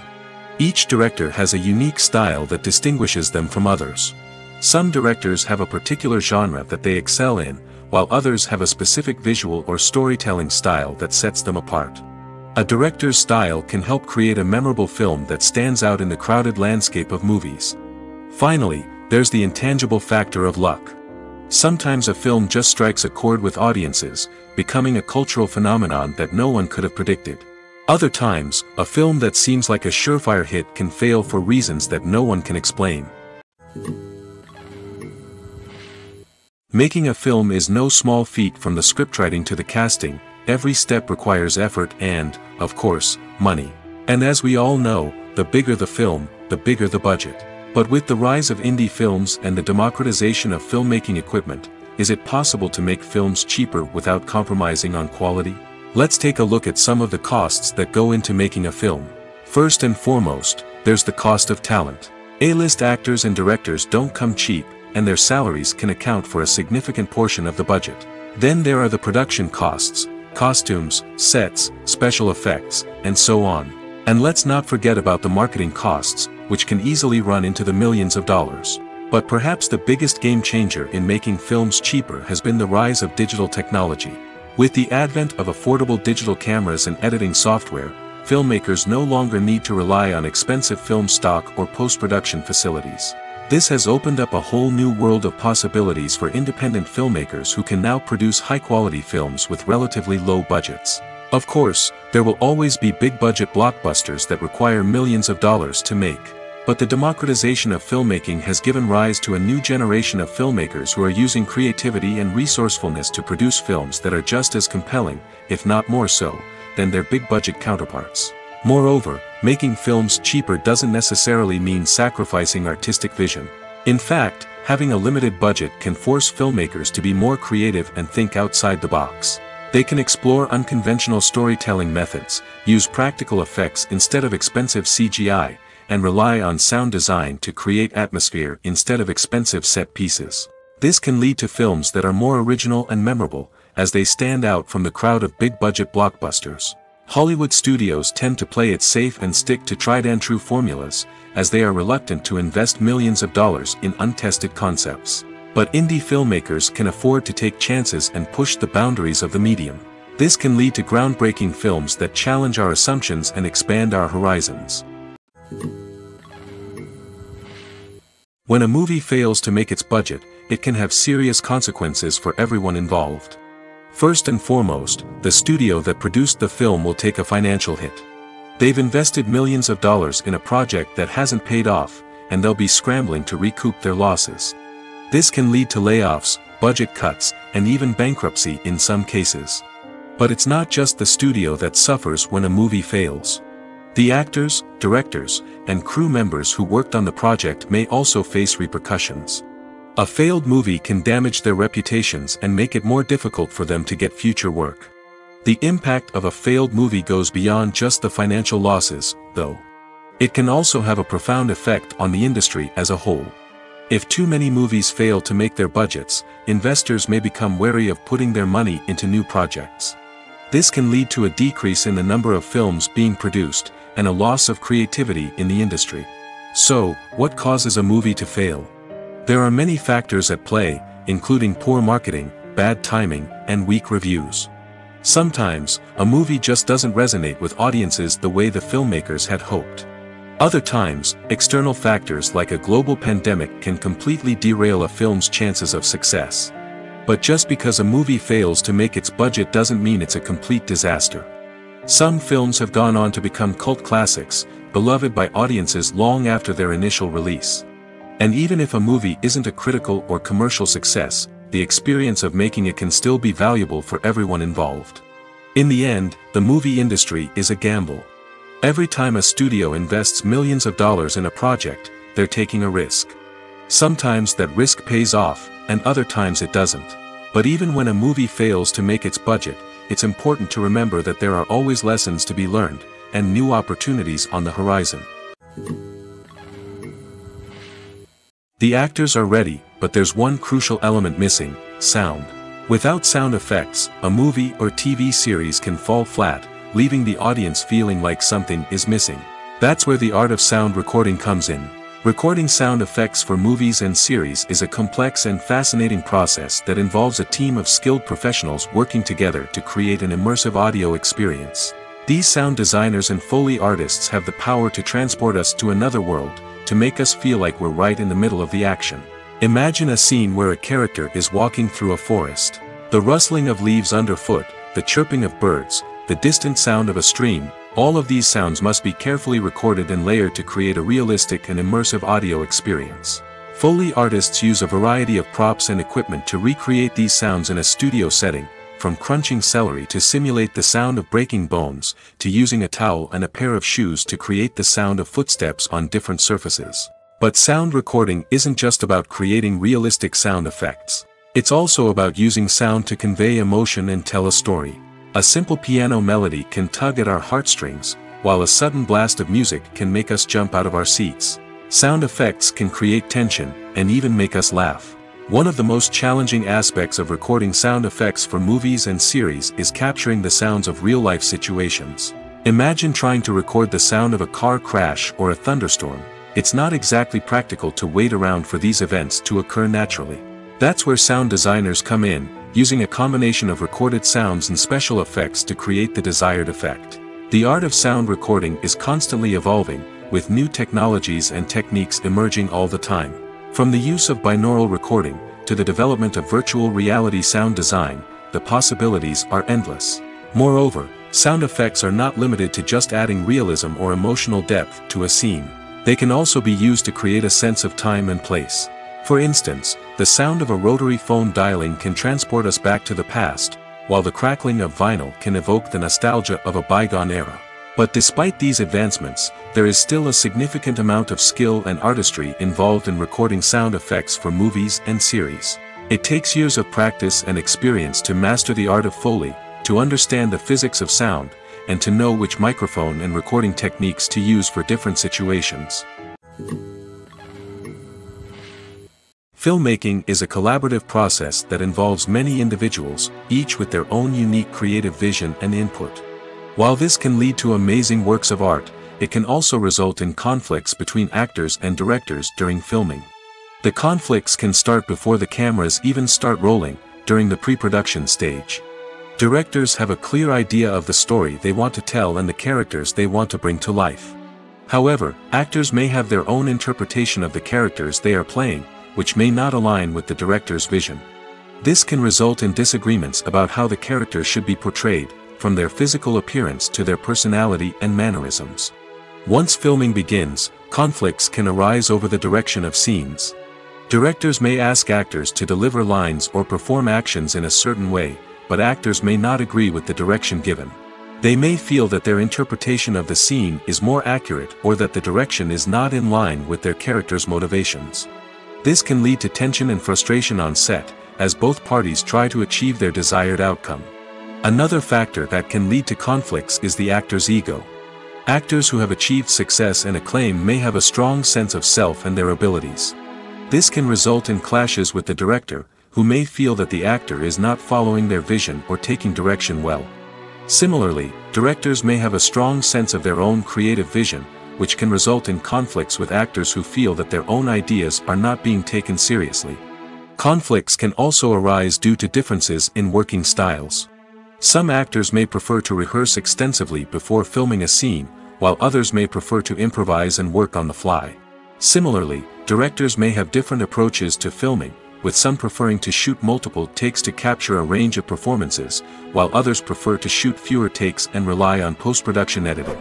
Each director has a unique style that distinguishes them from others. Some directors have a particular genre that they excel in, while others have a specific visual or storytelling style that sets them apart. A director's style can help create a memorable film that stands out in the crowded landscape of movies. Finally, there's the intangible factor of luck. Sometimes a film just strikes a chord with audiences, becoming a cultural phenomenon that no one could have predicted. Other times, a film that seems like a surefire hit can fail for reasons that no one can explain. Making a film is no small feat. From the scriptwriting to the casting, every step requires effort and, of course, money. And as we all know, the bigger the film, the bigger the budget. But with the rise of indie films and the democratization of filmmaking equipment, is it possible to make films cheaper without compromising on quality? Let's take a look at some of the costs that go into making a film. First and foremost, there's the cost of talent. A-list actors and directors don't come cheap, and their salaries can account for a significant portion of the budget. Then there are the production costs, costumes, sets, special effects, and so on. And let's not forget about the marketing costs, which can easily run into the millions of dollars. But perhaps the biggest game changer in making films cheaper has been the rise of digital technology. With the advent of affordable digital cameras and editing software, filmmakers no longer need to rely on expensive film stock or post-production facilities. This has opened up a whole new world of possibilities for independent filmmakers who can now produce high-quality films with relatively low budgets. Of course, there will always be big-budget blockbusters that require millions of dollars to make. But the democratization of filmmaking has given rise to a new generation of filmmakers who are using creativity and resourcefulness to produce films that are just as compelling, if not more so, than their big-budget counterparts. Moreover, making films cheaper doesn't necessarily mean sacrificing artistic vision. In fact, having a limited budget can force filmmakers to be more creative and think outside the box. They can explore unconventional storytelling methods, use practical effects instead of expensive CGI, and rely on sound design to create atmosphere instead of expensive set pieces. This can lead to films that are more original and memorable, as they stand out from the crowd of big-budget blockbusters. Hollywood studios tend to play it safe and stick to tried-and-true formulas, as they are reluctant to invest millions of dollars in untested concepts. But indie filmmakers can afford to take chances and push the boundaries of the medium. This can lead to groundbreaking films that challenge our assumptions and expand our horizons. When a movie fails to make its budget, it can have serious consequences for everyone involved. First and foremost, the studio that produced the film will take a financial hit. They've invested millions of dollars in a project that hasn't paid off, and they'll be scrambling to recoup their losses. This can lead to layoffs, budget cuts, and even bankruptcy in some cases. But it's not just the studio that suffers when a movie fails. The actors, directors, and crew members who worked on the project may also face repercussions. A failed movie can damage their reputations and make it more difficult for them to get future work. The impact of a failed movie goes beyond just the financial losses, though. It can also have a profound effect on the industry as a whole. If too many movies fail to make their budgets, investors may become wary of putting their money into new projects. This can lead to a decrease in the number of films being produced, and a loss of creativity in the industry. So, what causes a movie to fail? There are many factors at play, including poor marketing, bad timing, and weak reviews. Sometimes, a movie just doesn't resonate with audiences the way the filmmakers had hoped. Other times, external factors like a global pandemic can completely derail a film's chances of success. But just because a movie fails to make its budget doesn't mean it's a complete disaster. Some films have gone on to become cult classics, beloved by audiences long after their initial release. And even if a movie isn't a critical or commercial success, the experience of making it can still be valuable for everyone involved. In the end, the movie industry is a gamble. Every time a studio invests millions of dollars in a project, they're taking a risk. Sometimes that risk pays off, and other times it doesn't. But even when a movie fails to make its budget, it's important to remember that there are always lessons to be learned, and new opportunities on the horizon. The actors are ready, but there's one crucial element missing: sound. Without sound effects, a movie or TV series can fall flat, leaving the audience feeling like something is missing. That's where the art of sound recording comes in. Recording sound effects for movies and series is a complex and fascinating process that involves a team of skilled professionals working together to create an immersive audio experience. These sound designers and Foley artists have the power to transport us to another world, to make us feel like we're right in the middle of the action. Imagine a scene where a character is walking through a forest. The rustling of leaves underfoot, the chirping of birds, the distant sound of a stream, all of these sounds must be carefully recorded and layered to create a realistic and immersive audio experience. Foley artists use a variety of props and equipment to recreate these sounds in a studio setting, from crunching celery to simulate the sound of breaking bones, to using a towel and a pair of shoes to create the sound of footsteps on different surfaces. But sound recording isn't just about creating realistic sound effects. It's also about using sound to convey emotion and tell a story. A simple piano melody can tug at our heartstrings, while a sudden blast of music can make us jump out of our seats. Sound effects can create tension, and even make us laugh. One of the most challenging aspects of recording sound effects for movies and series is capturing the sounds of real-life situations. Imagine trying to record the sound of a car crash or a thunderstorm. It's not exactly practical to wait around for these events to occur naturally. That's where sound designers come in, using a combination of recorded sounds and special effects to create the desired effect. The art of sound recording is constantly evolving, with new technologies and techniques emerging all the time. From the use of binaural recording, to the development of virtual reality sound design, the possibilities are endless. Moreover, sound effects are not limited to just adding realism or emotional depth to a scene. They can also be used to create a sense of time and place. For instance, the sound of a rotary phone dialing can transport us back to the past, while the crackling of vinyl can evoke the nostalgia of a bygone era. But despite these advancements, there is still a significant amount of skill and artistry involved in recording sound effects for movies and series. It takes years of practice and experience to master the art of Foley, to understand the physics of sound, and to know which microphone and recording techniques to use for different situations. Filmmaking is a collaborative process that involves many individuals, each with their own unique creative vision and input. While this can lead to amazing works of art, it can also result in conflicts between actors and directors during filming. The conflicts can start before the cameras even start rolling, during the pre-production stage. Directors have a clear idea of the story they want to tell and the characters they want to bring to life. However, actors may have their own interpretation of the characters they are playing, which may not align with the director's vision. This can result in disagreements about how the characters should be portrayed, from their physical appearance to their personality and mannerisms. Once filming begins, conflicts can arise over the direction of scenes. Directors may ask actors to deliver lines or perform actions in a certain way, but actors may not agree with the direction given. They may feel that their interpretation of the scene is more accurate or that the direction is not in line with their character's motivations. This can lead to tension and frustration on set, as both parties try to achieve their desired outcome. Another factor that can lead to conflicts is the actor's ego. Actors who have achieved success and acclaim may have a strong sense of self and their abilities. This can result in clashes with the director, who may feel that the actor is not following their vision or taking direction well. Similarly, directors may have a strong sense of their own creative vision, which can result in conflicts with actors who feel that their own ideas are not being taken seriously. Conflicts can also arise due to differences in working styles. Some actors may prefer to rehearse extensively before filming a scene, while others may prefer to improvise and work on the fly. Similarly, directors may have different approaches to filming, with some preferring to shoot multiple takes to capture a range of performances, while others prefer to shoot fewer takes and rely on post-production editing.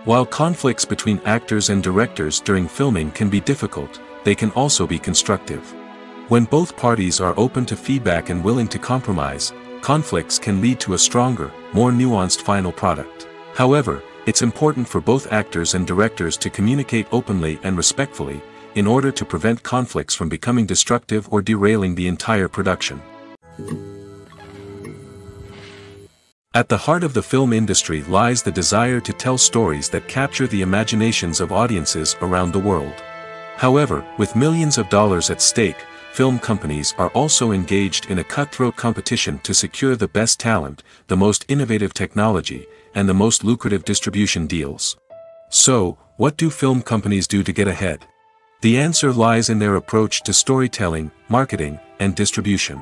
While conflicts between actors and directors during filming can be difficult, they can also be constructive. When both parties are open to feedback and willing to compromise, conflicts can lead to a stronger, more nuanced final product. However, it's important for both actors and directors to communicate openly and respectfully, in order to prevent conflicts from becoming destructive or derailing the entire production. At the heart of the film industry lies the desire to tell stories that capture the imaginations of audiences around the world. However, with millions of dollars at stake, film companies are also engaged in a cutthroat competition to secure the best talent, the most innovative technology, and the most lucrative distribution deals. So, what do film companies do to get ahead? The answer lies in their approach to storytelling, marketing, and distribution.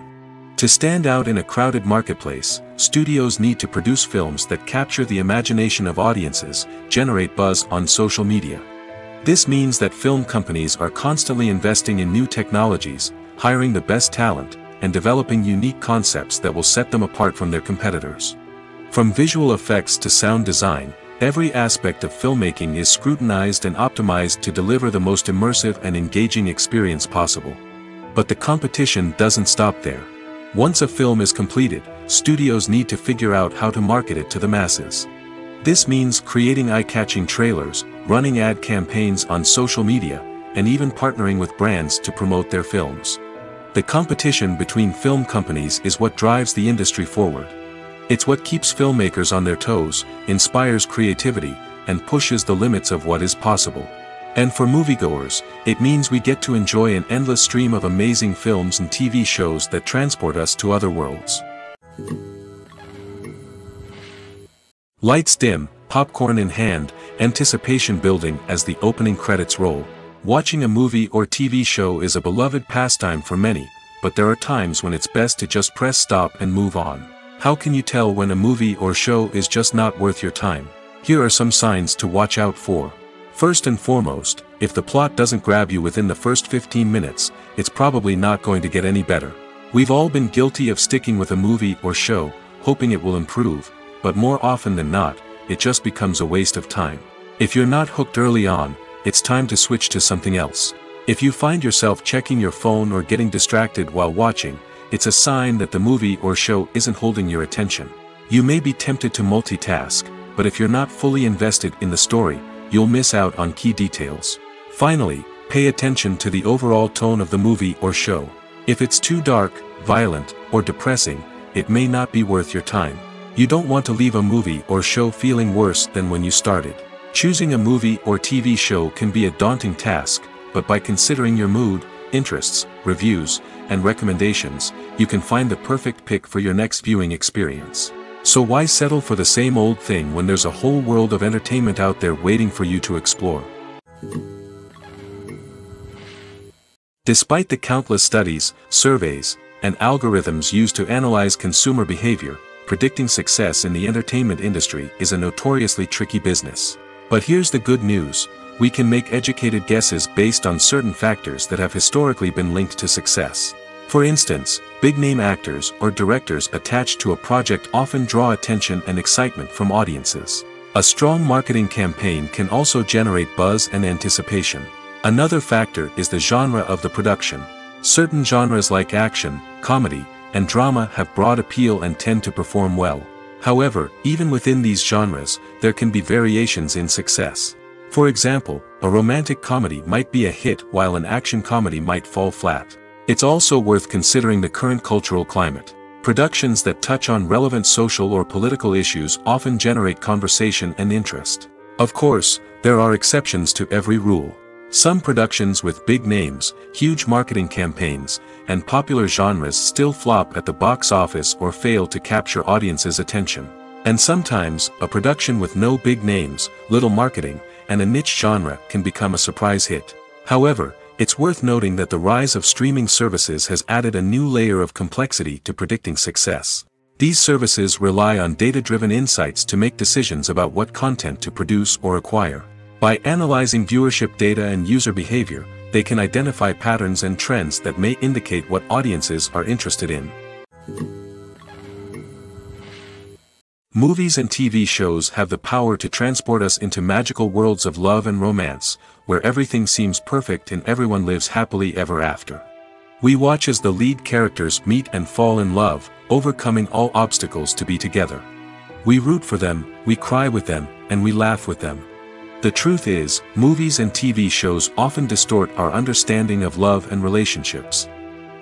To stand out in a crowded marketplace, studios need to produce films that capture the imagination of audiences, generate buzz on social media. This means that film companies are constantly investing in new technologies, hiring the best talent, and developing unique concepts that will set them apart from their competitors. From visual effects to sound design, every aspect of filmmaking is scrutinized and optimized to deliver the most immersive and engaging experience possible. But the competition doesn't stop there. Once a film is completed, studios need to figure out how to market it to the masses. This means creating eye-catching trailers, running ad campaigns on social media, and even partnering with brands to promote their films. The competition between film companies is what drives the industry forward. It's what keeps filmmakers on their toes, inspires creativity, and pushes the limits of what is possible. And for moviegoers, it means we get to enjoy an endless stream of amazing films and TV shows that transport us to other worlds. Lights dim, popcorn in hand, anticipation building as the opening credits roll. Watching a movie or TV show is a beloved pastime for many, but there are times when it's best to just press stop and move on. How can you tell when a movie or show is just not worth your time? Here are some signs to watch out for. First and foremost, if the plot doesn't grab you within the first 15 minutes, it's probably not going to get any better. We've all been guilty of sticking with a movie or show, hoping it will improve, but more often than not, it just becomes a waste of time. If you're not hooked early on, it's time to switch to something else. If you find yourself checking your phone or getting distracted while watching, it's a sign that the movie or show isn't holding your attention. You may be tempted to multitask, but if you're not fully invested in the story, you'll miss out on key details. Finally, pay attention to the overall tone of the movie or show. If it's too dark, violent, or depressing, it may not be worth your time. You don't want to leave a movie or show feeling worse than when you started. Choosing a movie or TV show can be a daunting task, but by considering your mood, interests, reviews, and recommendations, you can find the perfect pick for your next viewing experience. So why settle for the same old thing when there's a whole world of entertainment out there waiting for you to explore? Despite the countless studies, surveys, and algorithms used to analyze consumer behavior, predicting success in the entertainment industry is a notoriously tricky business. But here's the good news: we can make educated guesses based on certain factors that have historically been linked to success. For instance, big-name actors or directors attached to a project often draw attention and excitement from audiences. A strong marketing campaign can also generate buzz and anticipation. Another factor is the genre of the production. Certain genres like action, comedy, and drama have broad appeal and tend to perform well. However, even within these genres, there can be variations in success. For example, a romantic comedy might be a hit while an action comedy might fall flat. It's also worth considering the current cultural climate. Productions that touch on relevant social or political issues often generate conversation and interest. Of course, there are exceptions to every rule. Some productions with big names, huge marketing campaigns, and popular genres still flop at the box office or fail to capture audiences' attention. And sometimes, a production with no big names, little marketing, and a niche genre can become a surprise hit. However, it's worth noting that the rise of streaming services has added a new layer of complexity to predicting success. These services rely on data-driven insights to make decisions about what content to produce or acquire. By analyzing viewership data and user behavior, they can identify patterns and trends that may indicate what audiences are interested in. Movies and TV shows have the power to transport us into magical worlds of love and romance, where everything seems perfect and everyone lives happily ever after. We watch as the lead characters meet and fall in love, overcoming all obstacles to be together. We root for them, we cry with them, and we laugh with them. The truth is, movies and TV shows often distort our understanding of love and relationships.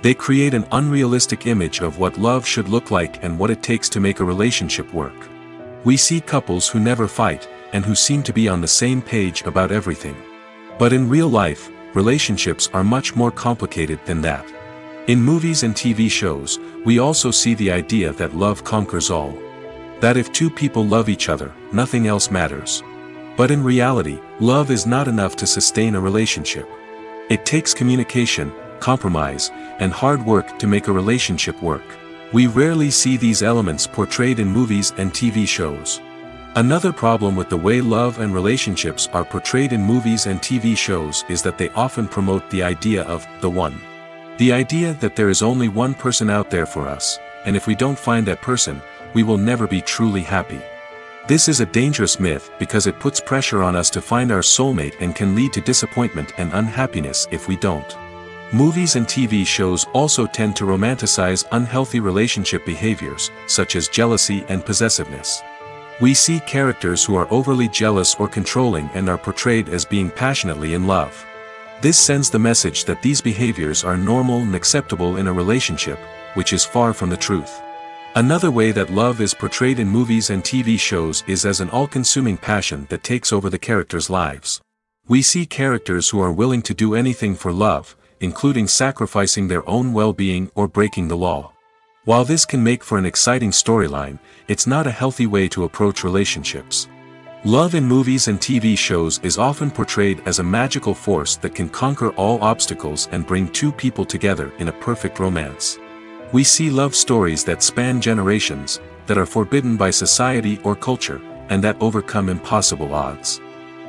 They create an unrealistic image of what love should look like and what it takes to make a relationship work. We see couples who never fight, and who seem to be on the same page about everything. But in real life, relationships are much more complicated than that. In movies and TV shows, we also see the idea that love conquers all. That if two people love each other, nothing else matters. But in reality, love is not enough to sustain a relationship. It takes communication, compromise, and hard work to make a relationship work. We rarely see these elements portrayed in movies and TV shows. Another problem with the way love and relationships are portrayed in movies and TV shows is that they often promote the idea of the one. The idea that there is only one person out there for us, and if we don't find that person, we will never be truly happy. This is a dangerous myth because it puts pressure on us to find our soulmate and can lead to disappointment and unhappiness if we don't. Movies and TV shows also tend to romanticize unhealthy relationship behaviors, such as jealousy and possessiveness. We see characters who are overly jealous or controlling and are portrayed as being passionately in love. This sends the message that these behaviors are normal and acceptable in a relationship, which is far from the truth. Another way that love is portrayed in movies and TV shows is as an all-consuming passion that takes over the characters' lives. We see characters who are willing to do anything for love, including sacrificing their own well-being or breaking the law. While this can make for an exciting storyline, it's not a healthy way to approach relationships. Love in movies and TV shows is often portrayed as a magical force that can conquer all obstacles and bring two people together in a perfect romance. We see love stories that span generations, that are forbidden by society or culture, and that overcome impossible odds.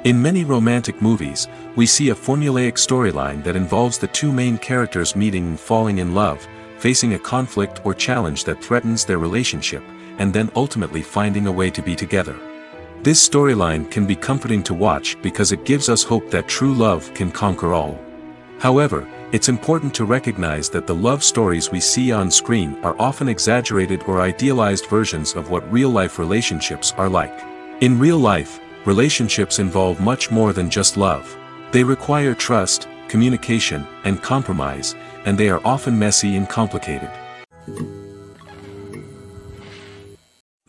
In many romantic movies, we see a formulaic storyline that involves the two main characters meeting and falling in love, facing a conflict or challenge that threatens their relationship, and then ultimately finding a way to be together. This storyline can be comforting to watch because it gives us hope that true love can conquer all. However, it's important to recognize that the love stories we see on screen are often exaggerated or idealized versions of what real-life relationships are like. In real life, relationships involve much more than just love. They require trust, communication, and compromise, and they are often messy and complicated.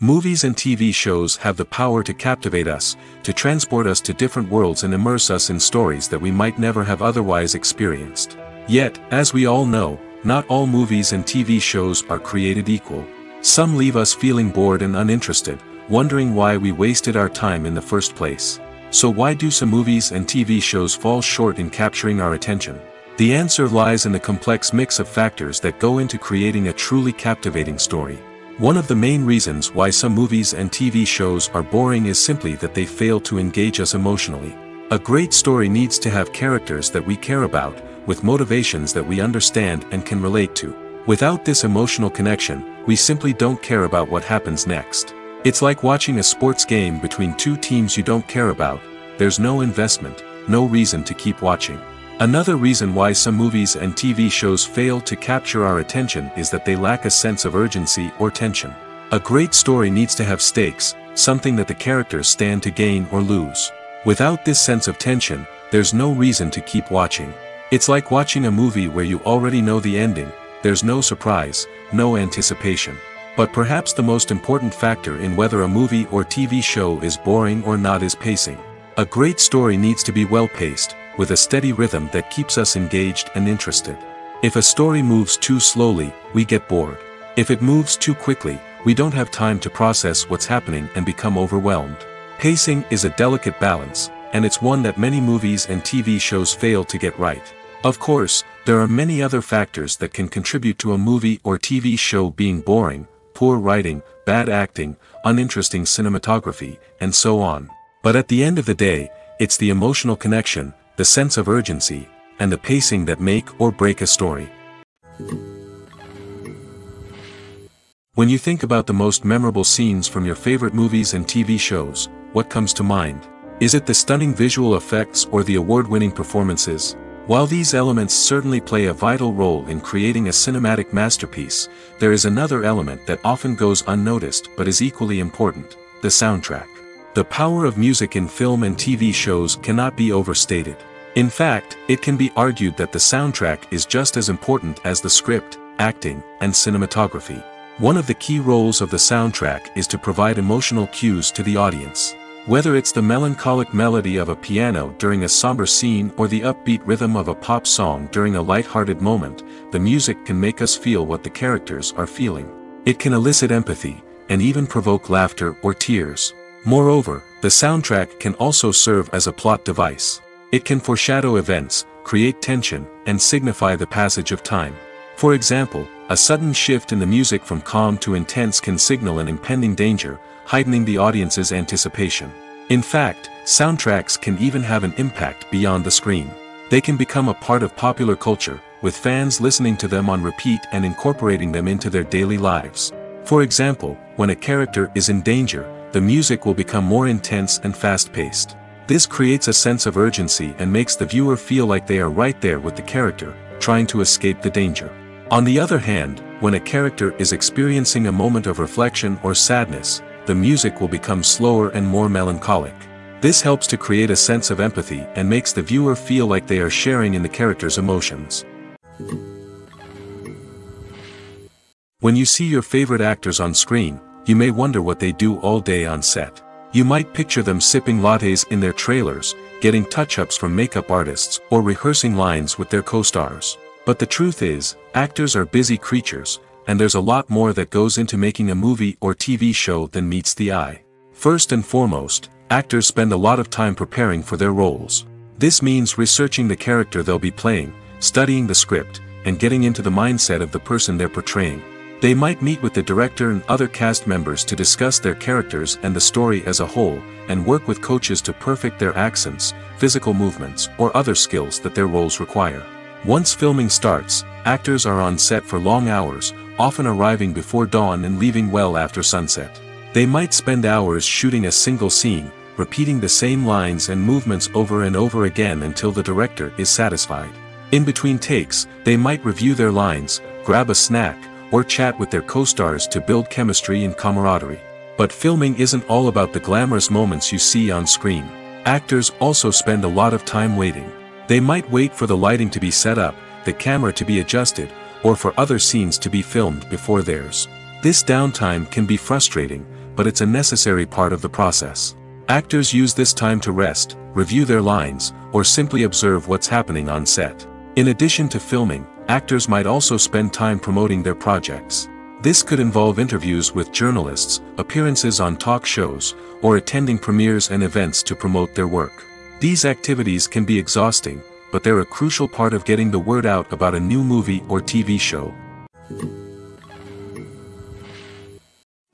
Movies and TV shows have the power to captivate us, to transport us to different worlds and immerse us in stories that we might never have otherwise experienced. Yet, as we all know, not all movies and TV shows are created equal. Some leave us feeling bored and uninterested, wondering why we wasted our time in the first place. So why do some movies and TV shows fall short in capturing our attention? The answer lies in the complex mix of factors that go into creating a truly captivating story. One of the main reasons why some movies and TV shows are boring is simply that they fail to engage us emotionally. A great story needs to have characters that we care about, with motivations that we understand and can relate to. Without this emotional connection, we simply don't care about what happens next. It's like watching a sports game between two teams you don't care about. There's no investment, no reason to keep watching. Another reason why some movies and TV shows fail to capture our attention is that they lack a sense of urgency or tension. A great story needs to have stakes, something that the characters stand to gain or lose. Without this sense of tension, there's no reason to keep watching. It's like watching a movie where you already know the ending. There's no surprise, no anticipation. But perhaps the most important factor in whether a movie or TV show is boring or not is pacing. A great story needs to be well-paced, with a steady rhythm that keeps us engaged and interested. If a story moves too slowly, we get bored. If it moves too quickly, we don't have time to process what's happening and become overwhelmed. Pacing is a delicate balance, and it's one that many movies and TV shows fail to get right. Of course, there are many other factors that can contribute to a movie or TV show being boring. poor writing, bad acting, uninteresting cinematography, and so on. But at the end of the day, it's the emotional connection, the sense of urgency, and the pacing that make or break a story. When you think about the most memorable scenes from your favorite movies and TV shows, what comes to mind? Is it the stunning visual effects or the award-winning performances? While these elements certainly play a vital role in creating a cinematic masterpiece, there is another element that often goes unnoticed but is equally important: the soundtrack. The power of music in film and TV shows cannot be overstated. In fact, it can be argued that the soundtrack is just as important as the script, acting, and cinematography. One of the key roles of the soundtrack is to provide emotional cues to the audience. Whether it's the melancholic melody of a piano during a somber scene or the upbeat rhythm of a pop song during a light-hearted moment, the music can make us feel what the characters are feeling. It can elicit empathy, and even provoke laughter or tears. Moreover, the soundtrack can also serve as a plot device. It can foreshadow events, create tension, and signify the passage of time. For example, a sudden shift in the music from calm to intense can signal an impending danger, heightening the audience's anticipation. In fact, soundtracks can even have an impact beyond the screen. They can become a part of popular culture, with fans listening to them on repeat and incorporating them into their daily lives. For example, when a character is in danger, the music will become more intense and fast-paced. This creates a sense of urgency and makes the viewer feel like they are right there with the character, trying to escape the danger. On the other hand, when a character is experiencing a moment of reflection or sadness, the music will become slower and more melancholic. This helps to create a sense of empathy and makes the viewer feel like they are sharing in the character's emotions. When you see your favorite actors on screen, you may wonder what they do all day on set. You might picture them sipping lattes in their trailers, getting touch-ups from makeup artists, or rehearsing lines with their co-stars. But the truth is, actors are busy creatures, and there's a lot more that goes into making a movie or TV show than meets the eye. First and foremost, actors spend a lot of time preparing for their roles. This means researching the character they'll be playing, studying the script, and getting into the mindset of the person they're portraying. They might meet with the director and other cast members to discuss their characters and the story as a whole, and work with coaches to perfect their accents, physical movements, or other skills that their roles require. Once filming starts, actors are on set for long hours, often arriving before dawn and leaving well after sunset. They might spend hours shooting a single scene, repeating the same lines and movements over and over again until the director is satisfied. In between takes, they might review their lines, grab a snack, or chat with their co-stars to build chemistry and camaraderie. But filming isn't all about the glamorous moments you see on screen. Actors also spend a lot of time waiting. They might wait for the lighting to be set up, the camera to be adjusted, or for other scenes to be filmed before theirs. This downtime can be frustrating, but it's a necessary part of the process. Actors use this time to rest, review their lines, or simply observe what's happening on set. In addition to filming, actors might also spend time promoting their projects. This could involve interviews with journalists, appearances on talk shows, or attending premieres and events to promote their work. These activities can be exhausting, but they're a crucial part of getting the word out about a new movie or TV show.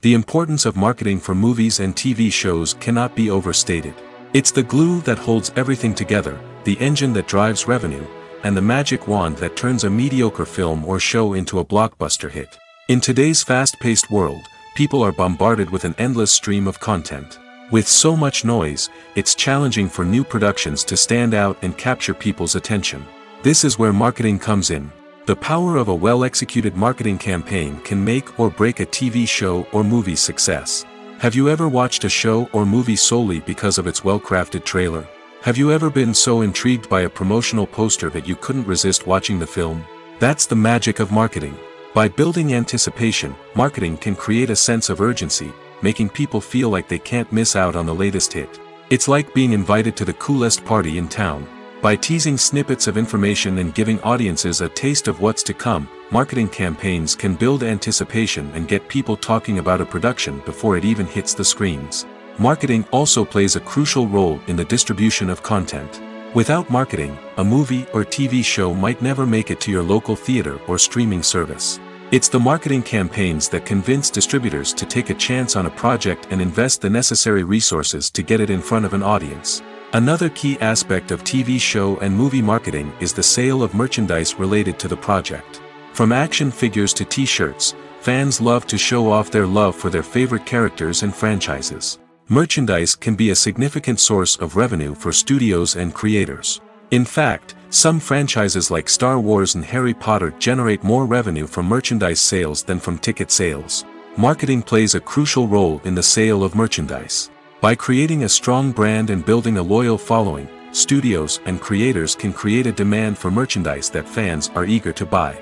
The importance of marketing for movies and TV shows cannot be overstated. It's the glue that holds everything together, the engine that drives revenue, and the magic wand that turns a mediocre film or show into a blockbuster hit. In today's fast-paced world, people are bombarded with an endless stream of content. With so much noise, it's challenging for new productions to stand out and capture people's attention. This is where marketing comes in. The power of a well-executed marketing campaign can make or break a TV show or movie's success. Have you ever watched a show or movie solely because of its well-crafted trailer? Have you ever been so intrigued by a promotional poster that you couldn't resist watching the film? That's the magic of marketing. By building anticipation, marketing can create a sense of urgency, making people feel like they can't miss out on the latest hit. It's like being invited to the coolest party in town. By teasing snippets of information and giving audiences a taste of what's to come, marketing campaigns can build anticipation and get people talking about a production before it even hits the screens. Marketing also plays a crucial role in the distribution of content. Without marketing, a movie or TV show might never make it to your local theater or streaming service. It's the marketing campaigns that convince distributors to take a chance on a project and invest the necessary resources to get it in front of an audience. Another key aspect of TV show and movie marketing is the sale of merchandise related to the project. From action figures to t-shirts, fans love to show off their love for their favorite characters and franchises. Merchandise can be a significant source of revenue for studios and creators. In fact, some franchises like Star Wars and Harry Potter generate more revenue from merchandise sales than from ticket sales. Marketing plays a crucial role in the sale of merchandise. By creating a strong brand and building a loyal following, studios and creators can create a demand for merchandise that fans are eager to buy.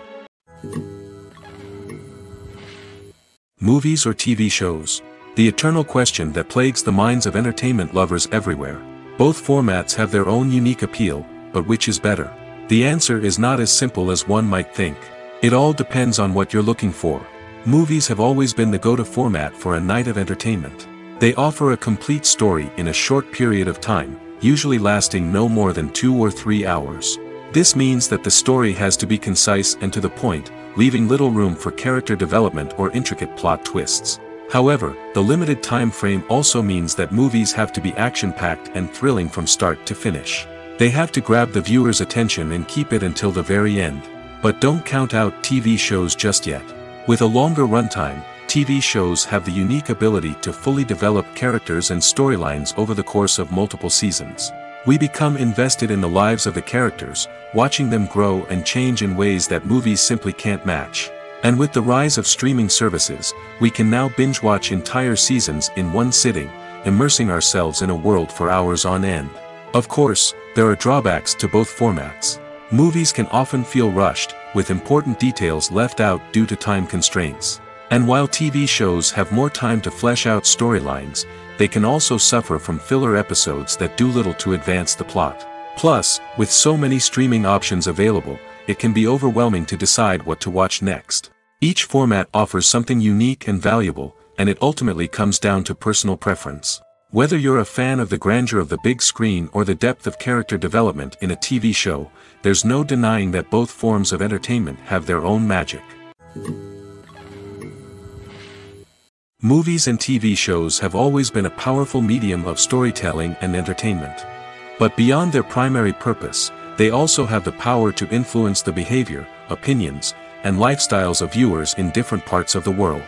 Movies or TV shows? The eternal question that plagues the minds of entertainment lovers everywhere. Both formats have their own unique appeal, but which is better? The answer is not as simple as one might think. It all depends on what you're looking for. Movies have always been the go-to format for a night of entertainment. They offer a complete story in a short period of time, usually lasting no more than 2 or 3 hours. This means that the story has to be concise and to the point, leaving little room for character development or intricate plot twists. However, the limited time frame also means that movies have to be action-packed and thrilling from start to finish. They have to grab the viewer's attention and keep it until the very end. But don't count out TV shows just yet. With a longer runtime, TV shows have the unique ability to fully develop characters and storylines over the course of multiple seasons. We become invested in the lives of the characters, watching them grow and change in ways that movies simply can't match. And with the rise of streaming services, we can now binge-watch entire seasons in one sitting, immersing ourselves in a world for hours on end. Of course, there are drawbacks to both formats. Movies can often feel rushed, with important details left out due to time constraints. And while TV shows have more time to flesh out storylines, they can also suffer from filler episodes that do little to advance the plot. Plus, with so many streaming options available, it can be overwhelming to decide what to watch next. Each format offers something unique and valuable, and it ultimately comes down to personal preference. Whether you're a fan of the grandeur of the big screen or the depth of character development in a TV show, there's no denying that both forms of entertainment have their own magic. Movies and TV shows have always been a powerful medium of storytelling and entertainment. But beyond their primary purpose, they also have the power to influence the behavior, opinions, and lifestyles of viewers in different parts of the world.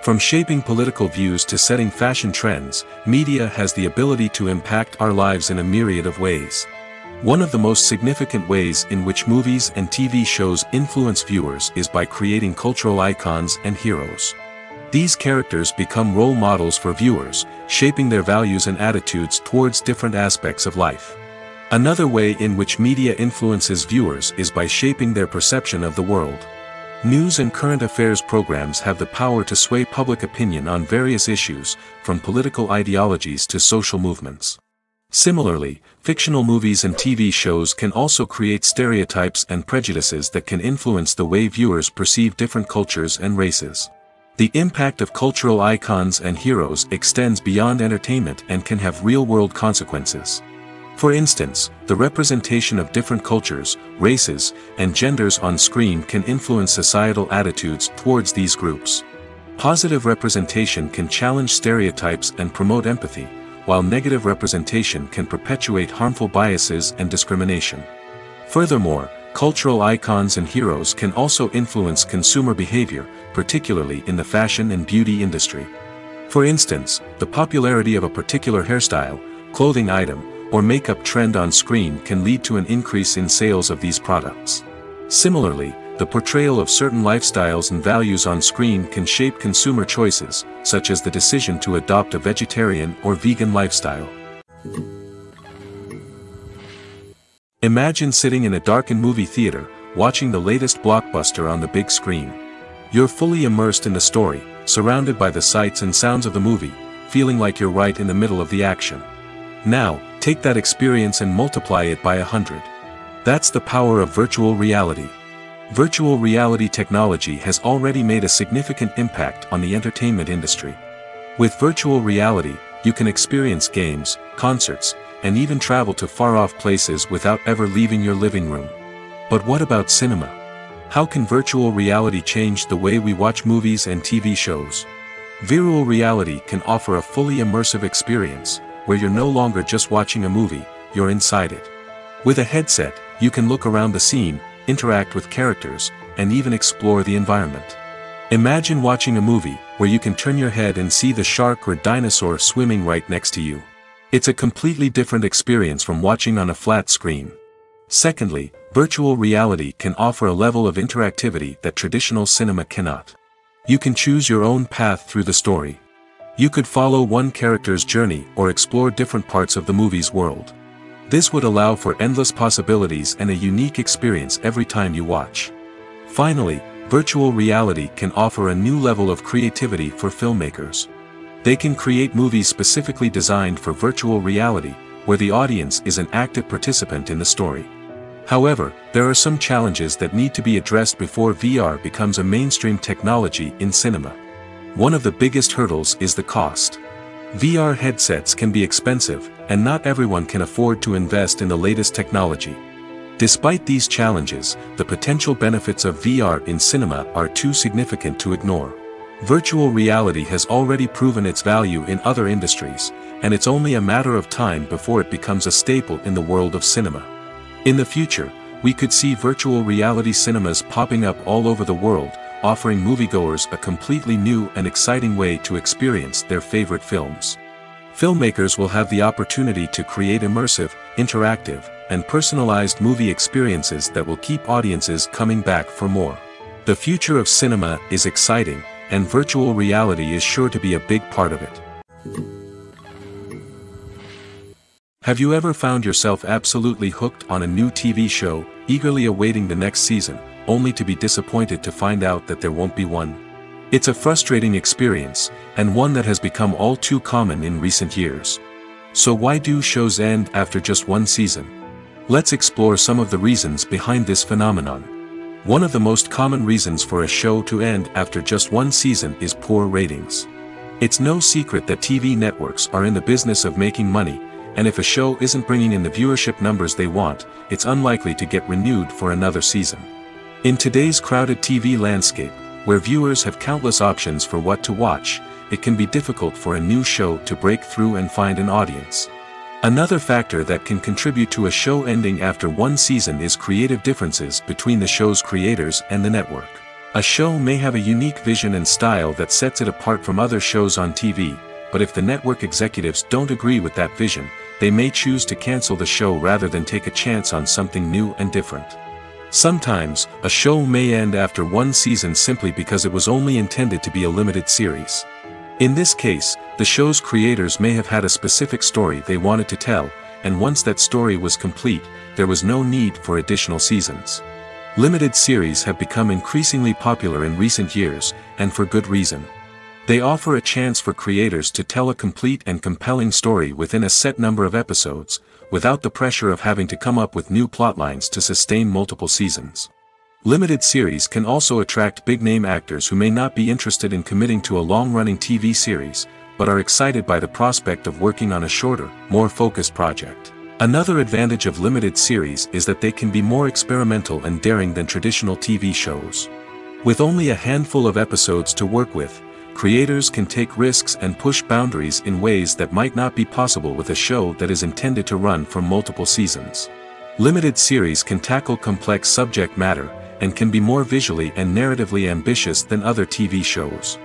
From shaping political views to setting fashion trends, media has the ability to impact our lives in a myriad of ways. One of the most significant ways in which movies and TV shows influence viewers is by creating cultural icons and heroes. These characters become role models for viewers, shaping their values and attitudes towards different aspects of life. Another way in which media influences viewers is by shaping their perception of the world. News and current affairs programs have the power to sway public opinion on various issues, from political ideologies to social movements. Similarly, fictional movies and TV shows can also create stereotypes and prejudices that can influence the way viewers perceive different cultures and races. The impact of cultural icons and heroes extends beyond entertainment and can have real-world consequences. For instance, the representation of different cultures, races, and genders on screen can influence societal attitudes towards these groups. Positive representation can challenge stereotypes and promote empathy, while negative representation can perpetuate harmful biases and discrimination. Furthermore, cultural icons and heroes can also influence consumer behavior, particularly in the fashion and beauty industry. For instance, the popularity of a particular hairstyle, clothing item, or makeup trend on screen can lead to an increase in sales of these products. Similarly, the portrayal of certain lifestyles and values on screen can shape consumer choices, such as the decision to adopt a vegetarian or vegan lifestyle. Imagine sitting in a darkened movie theater, watching the latest blockbuster on the big screen. You're fully immersed in the story, surrounded by the sights and sounds of the movie, feeling like you're right in the middle of the action. Now, take that experience and multiply it by 100. That's the power of virtual reality. Virtual reality technology has already made a significant impact on the entertainment industry. With virtual reality, you can experience games, concerts, and even travel to far-off places without ever leaving your living room. But what about cinema? How can virtual reality change the way we watch movies and TV shows? Virtual reality can offer a fully immersive experience, where you're no longer just watching a movie, you're inside it. With a headset, you can look around the scene, interact with characters, and even explore the environment. Imagine watching a movie, where you can turn your head and see the shark or dinosaur swimming right next to you. It's a completely different experience from watching on a flat screen. Secondly, virtual reality can offer a level of interactivity that traditional cinema cannot. You can choose your own path through the story. You could follow one character's journey or explore different parts of the movie's world. This would allow for endless possibilities and a unique experience every time you watch. Finally, virtual reality can offer a new level of creativity for filmmakers. They can create movies specifically designed for virtual reality, where the audience is an active participant in the story. However, there are some challenges that need to be addressed before VR becomes a mainstream technology in cinema. One of the biggest hurdles is the cost. VR headsets can be expensive, and not everyone can afford to invest in the latest technology. Despite these challenges, the potential benefits of VR in cinema are too significant to ignore. Virtual reality has already proven its value in other industries, and it's only a matter of time before it becomes a staple in the world of cinema. In the future, we could see virtual reality cinemas popping up all over the world, offering moviegoers a completely new and exciting way to experience their favorite films. Filmmakers will have the opportunity to create immersive, interactive, and personalized movie experiences that will keep audiences coming back for more. The future of cinema is exciting, and virtual reality is sure to be a big part of it. Have you ever found yourself absolutely hooked on a new TV show, eagerly awaiting the next season, only to be disappointed to find out that there won't be one? It's a frustrating experience, and one that has become all too common in recent years. So why do shows end after just one season? Let's explore some of the reasons behind this phenomenon. One of the most common reasons for a show to end after just one season is poor ratings. It's no secret that TV networks are in the business of making money, and if a show isn't bringing in the viewership numbers they want, it's unlikely to get renewed for another season. In today's crowded TV landscape, where viewers have countless options for what to watch, it can be difficult for a new show to break through and find an audience. Another factor that can contribute to a show ending after one season is creative differences between the show's creators and the network. A show may have a unique vision and style that sets it apart from other shows on TV, but if the network executives don't agree with that vision, they may choose to cancel the show rather than take a chance on something new and different. Sometimes, a show may end after one season simply because it was only intended to be a limited series. In this case, the show's creators may have had a specific story they wanted to tell, and once that story was complete, there was no need for additional seasons. Limited series have become increasingly popular in recent years, and for good reason. They offer a chance for creators to tell a complete and compelling story within a set number of episodes, without the pressure of having to come up with new plotlines to sustain multiple seasons. Limited series can also attract big-name actors who may not be interested in committing to a long-running TV series, but are excited by the prospect of working on a shorter, more focused project. Another advantage of limited series is that they can be more experimental and daring than traditional TV shows. With only a handful of episodes to work with, creators can take risks and push boundaries in ways that might not be possible with a show that is intended to run for multiple seasons. Limited series can tackle complex subject matter, and can be more visually and narratively ambitious than other TV shows.